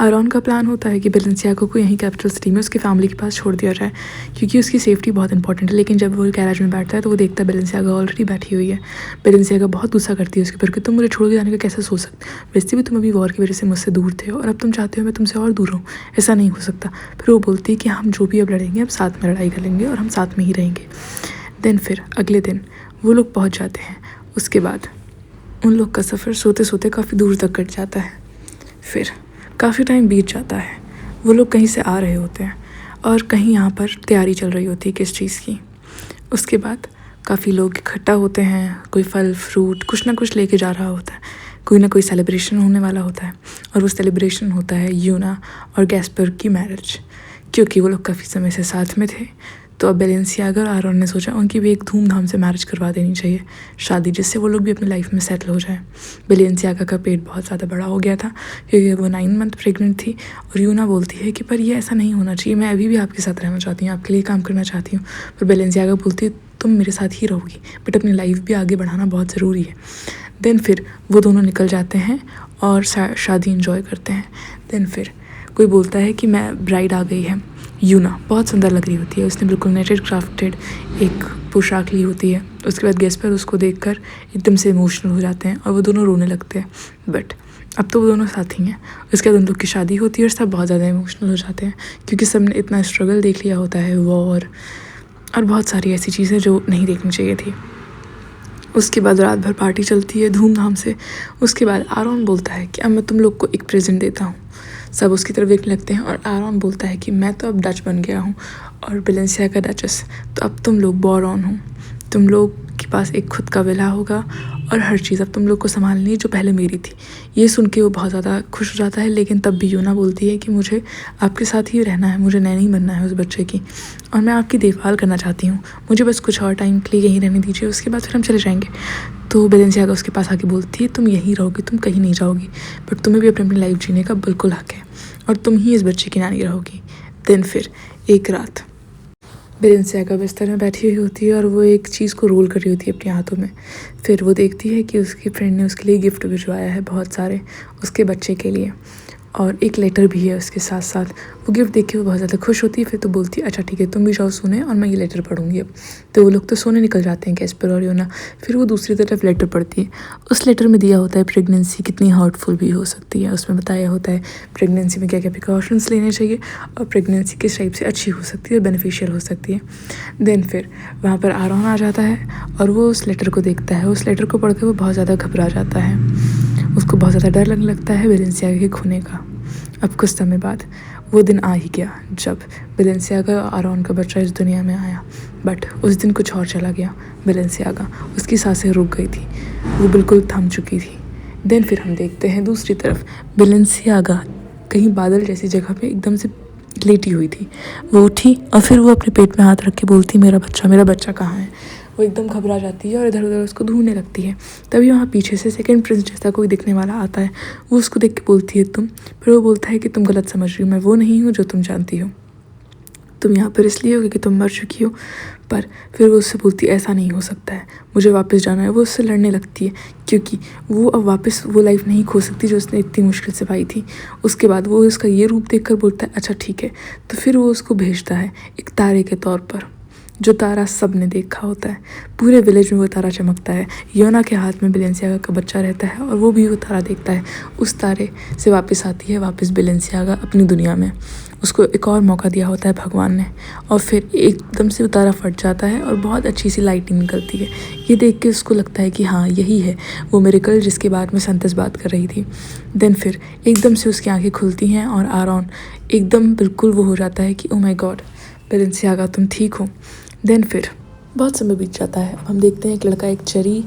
आरोन का प्लान होता है कि बेलेंसियागा को यहीं कैपिटल सिटी में उसकी फैमिली के पास छोड़ दिया जाए, क्योंकि उसकी सेफ्टी बहुत इंपॉर्टेंट है। लेकिन जब वो गैराज में बैठता है तो वो देखता है बेलेंसियागा ऑलरेडी बैठी हुई है। बेलेंसियागा बहुत गुस्सा करती है उसके ऊपर कि तुम मुझे छोड़ के जाने का कैसे सोच सकते, वैसे भी तुम अभी वॉर की वजह से मुझसे दूर थे और अब तुम चाहते हो मैं तुमसे और दूर रहूँ, ऐसा नहीं हो सकता। फिर वो बोलती है कि हम जो भी अब लड़ेंगे अब साथ में लड़ाई कर लेंगे और हम साथ में ही रहेंगे। देन फिर अगले दिन वो लोग पहुँच जाते हैं। उसके बाद उन लोग का सफ़र सोते सोते काफ़ी दूर तक कट जाता है। फिर काफ़ी टाइम बीत जाता है। वो लोग कहीं से आ रहे होते हैं और कहीं यहाँ पर तैयारी चल रही होती है किस चीज़ की। उसके बाद काफ़ी लोग इकट्ठा होते हैं, कोई फल फ्रूट कुछ ना कुछ लेके जा रहा होता है। कोई ना कोई सेलिब्रेशन होने वाला होता है और वो सेलिब्रेशन होता है यूना और गैस्पर की मैरिज। क्योंकि वो लोग काफ़ी समय से साथ में थे, तो अब बेलेंसियागा और आरोन ने सोचा उनकी भी एक धूमधाम से मैरिज करवा देनी चाहिए, शादी, जिससे वो लोग भी अपनी लाइफ में सेटल हो जाए। बेलेंसियागा का पेट बहुत ज़्यादा बड़ा हो गया था क्योंकि वो 9 मंथ प्रेग्नेंट थी। और यूना बोलती है कि पर ये ऐसा नहीं होना चाहिए, मैं अभी भी आपके साथ रहना चाहती हूँ, आपके लिए काम करना चाहती हूँ। पर बेलेंसियागा बोलती है तुम मेरे साथ ही रहोगी, बट अपनी लाइफ भी आगे बढ़ाना बहुत ज़रूरी है। देन फिर वो दोनों निकल जाते हैं और शादी इंजॉय करते हैं। देन फिर कोई बोलता है कि मैं ब्राइड आ गई है। यूना बहुत सुंदर लग रही होती है। उसने बिल्कुल नेटेड क्राफ्टेड एक पोशाक ली होती है। उसके बाद गैस्पर उसको देखकर एकदम से इमोशनल हो जाते हैं और वो दोनों रोने लगते हैं। बट अब तो वो दोनों साथी हैं। उसके बाद उन लोग की शादी होती है और सब बहुत ज़्यादा इमोशनल हो जाते हैं क्योंकि सब ने इतना स्ट्रगल देख लिया होता है, वॉर और बहुत सारी ऐसी चीज़ें जो नहीं देखनी चाहिए थी। उसके बाद रात भर पार्टी चलती है धूमधाम से। उसके बाद आरॉन बोलता है कि अब मैं तुम लोग को एक प्रेजेंट देता हूँ। सब उसकी तरफ देखने लगते हैं और आरॉन बोलता है कि मैं तो अब डच बन गया हूँ और बेलेंसियागा डचेस, तो अब तुम लोग बॉरॉन हो। तुम लोग के पास एक खुद का विला होगा और हर चीज़ अब तुम लोग को संभालनी है जो पहले मेरी थी। ये सुन के वो बहुत ज़्यादा खुश हो जाता है, लेकिन तब भी यूना बोलती है कि मुझे आपके साथ ही रहना है, मुझे नैनी बनना है उस बच्चे की, और मैं आपकी देखभाल करना चाहती हूँ। मुझे बस कुछ और टाइम के लिए यहीं रहने दीजिए, उसके बाद फिर हम चले जाएंगे। तो बेलेंसियागा उसके पास आके बोलती है तुम यहीं रहोगी, तुम कहीं नहीं जाओगी, बट तुम्हें भी अपनी अपनी लाइफ जीने का बिल्कुल हक है और तुम ही इस बच्चे की नानी रहोगी। दिन फिर एक रात बेलेंसियागा बिस्तर में बैठी हुई होती है और वो एक चीज़ को रोल कर रही होती है अपने हाथों में। फिर वो देखती है कि उसकी फ्रेंड ने उसके लिए गिफ्ट भिजवाया है बहुत सारे उसके बच्चे के लिए, और एक लेटर भी है उसके साथ साथ। वो गिफ्ट देख के वो बहुत ज़्यादा खुश होती है। फिर तो बोलती है अच्छा ठीक है, तुम भी जाओ सोने और मैं ये लेटर पढ़ूंगी अब। तो वो लोग तो सोने निकल जाते हैं गैस्पर और यूना। फिर वो दूसरी तरफ लेटर पढ़ती है। उस लेटर में दिया होता है प्रेगनेंसी कितनी हर्टफुल भी हो सकती है। उसमें बताया होता है प्रेगनेंसी में क्या क्या प्रिकॉशंस लेने चाहिए और प्रेगनेंसी किस टाइप से अच्छी हो सकती है और बेनिफिशियल हो सकती है। देन फिर वहाँ पर आरॉन आ जाता है और वो उस लेटर को देखता है। उस लेटर को पढ़ के वो बहुत ज़्यादा घबरा जाता है। उसको बहुत ज़्यादा डर लगने लगता है बेलेंसियागा के खोने का। अब कुछ समय बाद वो दिन आ ही गया जब बेलेंसियागा और आरॉन का बच्चा इस दुनिया में आया। बट उस दिन कुछ और चला गया। बेलेंसियागा, उसकी सांसें रुक गई थी, वो बिल्कुल थम चुकी थी। देन फिर हम देखते हैं दूसरी तरफ बेलेंसियागा कहीं बादल जैसी जगह पे एकदम से लेटी हुई थी। वो उठी और फिर वो अपने पेट में हाथ रख के बोलती मेरा बच्चा कहाँ है। वो एकदम घबरा जाती है और इधर उधर उसको ढूंढने लगती है। तभी वहाँ पीछे से सेकंड प्रिंस जैसा कोई दिखने वाला आता है। वो उसको देख के बोलती है तुम। फिर वो बोलता है कि तुम गलत समझ रही हो, मैं वो नहीं हूँ जो तुम जानती हो। तुम यहाँ पर इसलिए हो क्योंकि तुम मर चुकी हो। पर फिर वो उससे बोलती है ऐसा नहीं हो सकता है, मुझे वापस जाना है। वो उससे लड़ने लगती है क्योंकि वो अब वापस वो लाइफ नहीं खो सकती जो उसने इतनी मुश्किल से पाई थी। उसके बाद वो उसका ये रूप देखकर बोलता है अच्छा ठीक है। तो फिर वो उसको भेजता है एक तारे के तौर पर, जो तारा सब ने देखा होता है। पूरे विलेज में वो तारा चमकता है। योना के हाथ में बेलेंसियागा का बच्चा रहता है और वो भी वो तारा देखता है। उस तारे से वापस आती है वापस बेलेंसियागा अपनी दुनिया में। उसको एक और मौका दिया होता है भगवान ने, और फिर एकदम से वो तारा फट जाता है और बहुत अच्छी सी लाइटिंग निकलती है। ये देख के उसको लगता है कि हाँ यही है वो मिरेकल जिसके बारे में संतस बात कर रही थी। देन फिर एकदम से उसकी आंखें खुलती हैं और आरॉन एकदम बिल्कुल वो हो जाता है कि ओ माय गॉड बेलेंसियागा तुम ठीक हो। देन फिर बहुत समय बीत जाता है। अब हम देखते हैं एक लड़का एक चेरी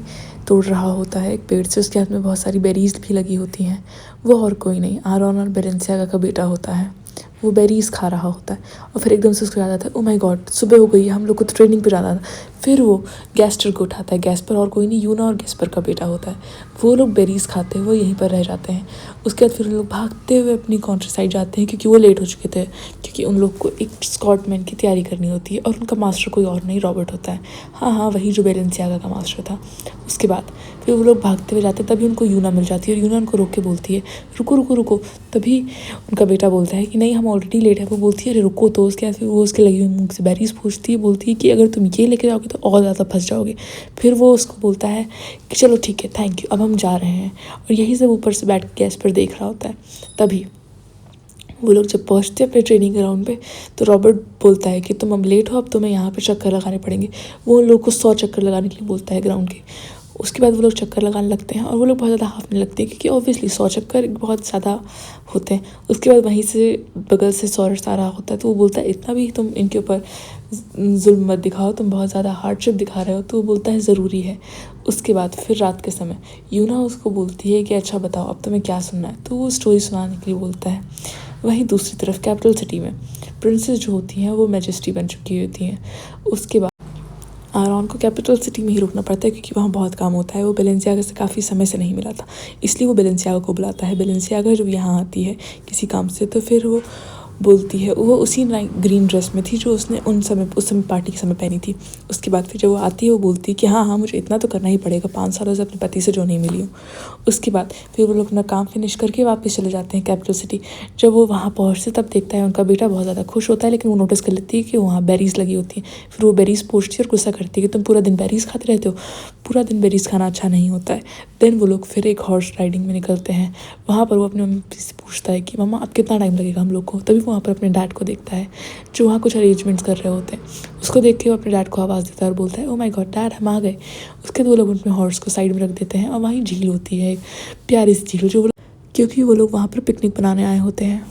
तोड़ रहा होता है एक पेड़ से। उसके हाथ में बहुत सारी बेरीज भी लगी होती हैं। वो और कोई नहीं आरॉन और बेलेंसियागा का बेटा होता है। वो बेरीज खा रहा होता है और फिर एकदम से उसको याद आता है ओ माय गॉड सुबह हो गई है, हम लोग को तो ट्रेनिंग पे जाना था। फिर वो गैस्टर को उठाता है। गैस्पर और कोई नहीं यूना और गैस्पर का बेटा होता है। वो लोग बेरीज खाते हैं, वो यहीं पर रह जाते हैं। उसके बाद फिर लोग भागते हुए अपनी कंट्री साइड जाते हैं क्योंकि वो लेट हो चुके थे, क्योंकि उन लोग को एक स्कॉटमैन की तैयारी करनी होती है और उनका मास्टर कोई और नहीं रॉबर्ट होता है। हाँ वही जो बेलेंसियागा का मास्टर था। उसके बाद फिर वो लोग भागते हुए जाते हैं। तभी उनको यूना मिल जाती है और यूना उनको रोक के बोलती है रुको रुको रुको। तभी उनका बेटा बोलता है कि नहीं हम ऑलरेडी लेट है। वो बोलती है अरे रुको। तो उसके बाद फिर वो उसके लगी हुई मुँह से बेरीज पूछती है, बोलती है कि अगर तुम ये लेके जाओगे तो और ज़्यादा फंस जाओगे। फिर वो उसको बोलता है कि चलो ठीक है थैंक यू अब हम जा रहे हैं। और यही सब ऊपर से बैठ के गैस पर देख रहा होता है। तभी वो लोग जब पहुँचते हैं अपने ट्रेनिंग ग्राउंड पे तो रॉबर्ट बोलता है कि तुम अब लेट हो, अब तुम्हें यहाँ पे चक्कर लगाने पड़ेंगे। वो उन लोग को 100 चक्कर लगाने के लिए बोलता है ग्राउंड के। उसके बाद वो लोग चक्कर लगाने लगते हैं और वो लोग बहुत ज़्यादा हाफने लगते हैं क्योंकि ऑब्वियसली 100 चक्कर बहुत ज़्यादा होते हैं। उसके बाद वहीं से बगल से सौरस आ रहा होता है तो वो बोलता है इतना भी तुम इनके ऊपर जुल्म मत दिखाओ, तुम बहुत ज़्यादा हार्डशिप दिखा रहे हो। तो वो बोलता है ज़रूरी है। उसके बाद फिर रात के समय यूना उसको बोलती है कि अच्छा बताओ अब तुम्हें क्या सुनना है। तो वो स्टोरी सुनाने के लिए बोलता है। वहीं दूसरी तरफ कैपिटल सिटी में प्रिंसेस जो होती हैं वो मैजेस्टी बन चुकी होती हैं। उसके बाद आरॉन को कैपिटल सिटी में ही रुकना पड़ता है क्योंकि वहाँ बहुत काम होता है। वो बेलेंसियागा से काफ़ी समय से नहीं मिला था, इसलिए वो बेलेंसियागा को बुलाता है। बेलेंसियागा जब यहाँ आती है किसी काम से तो फिर वो बोलती है, वो उसी ग्रीन ड्रेस में थी जो उसने उस समय पार्टी के समय पहनी थी। उसके बाद फिर जब वो आती है वो बोलती है कि हाँ हाँ मुझे इतना तो करना ही पड़ेगा, 5 सालों से अपने पति से जो नहीं मिली हूँ। उसके बाद फिर वो लोग अपना काम फिनिश करके वापस चले जाते हैं कैपिटल सिटी। जब वो वहाँ पहुँचते तब देखता है उनका बेटा बहुत ज़्यादा खुश होता है, लेकिन वो नोटिस कर लेती है कि वहाँ बेरीज़ लगी होती हैं। फिर वो बेरीज़ पूछती है और गुस्सा करती है कि तुम पूरा दिन बेरीज़ खाते रहते हो। पूरा दिन बेरीज़ खाना अच्छा नहीं होता है। देन वो लोग फिर एक हॉर्स राइडिंग में निकलते हैं। वहाँ पर वो अपनी मम्मी से पूछता है कि मम्मा अब कितना टाइम लगेगा हम लोग को। तभी वो वहाँ पर अपने डैड को देखता है जो वहाँ कुछ अरेंजमेंट्स कर रहे होते हैं। उसको देख के वो अपने डैड को आवाज़ देता है और बोलता है, ओ माय गॉड डैड हम आ गए। उसके बाद वो लोग अपने हॉर्स को साइड में रख देते हैं और वहीं झील होती है, एक प्यारी सी झील, जो क्योंकि वो लोग वहाँ पर पिकनिक बनाने आए होते हैं।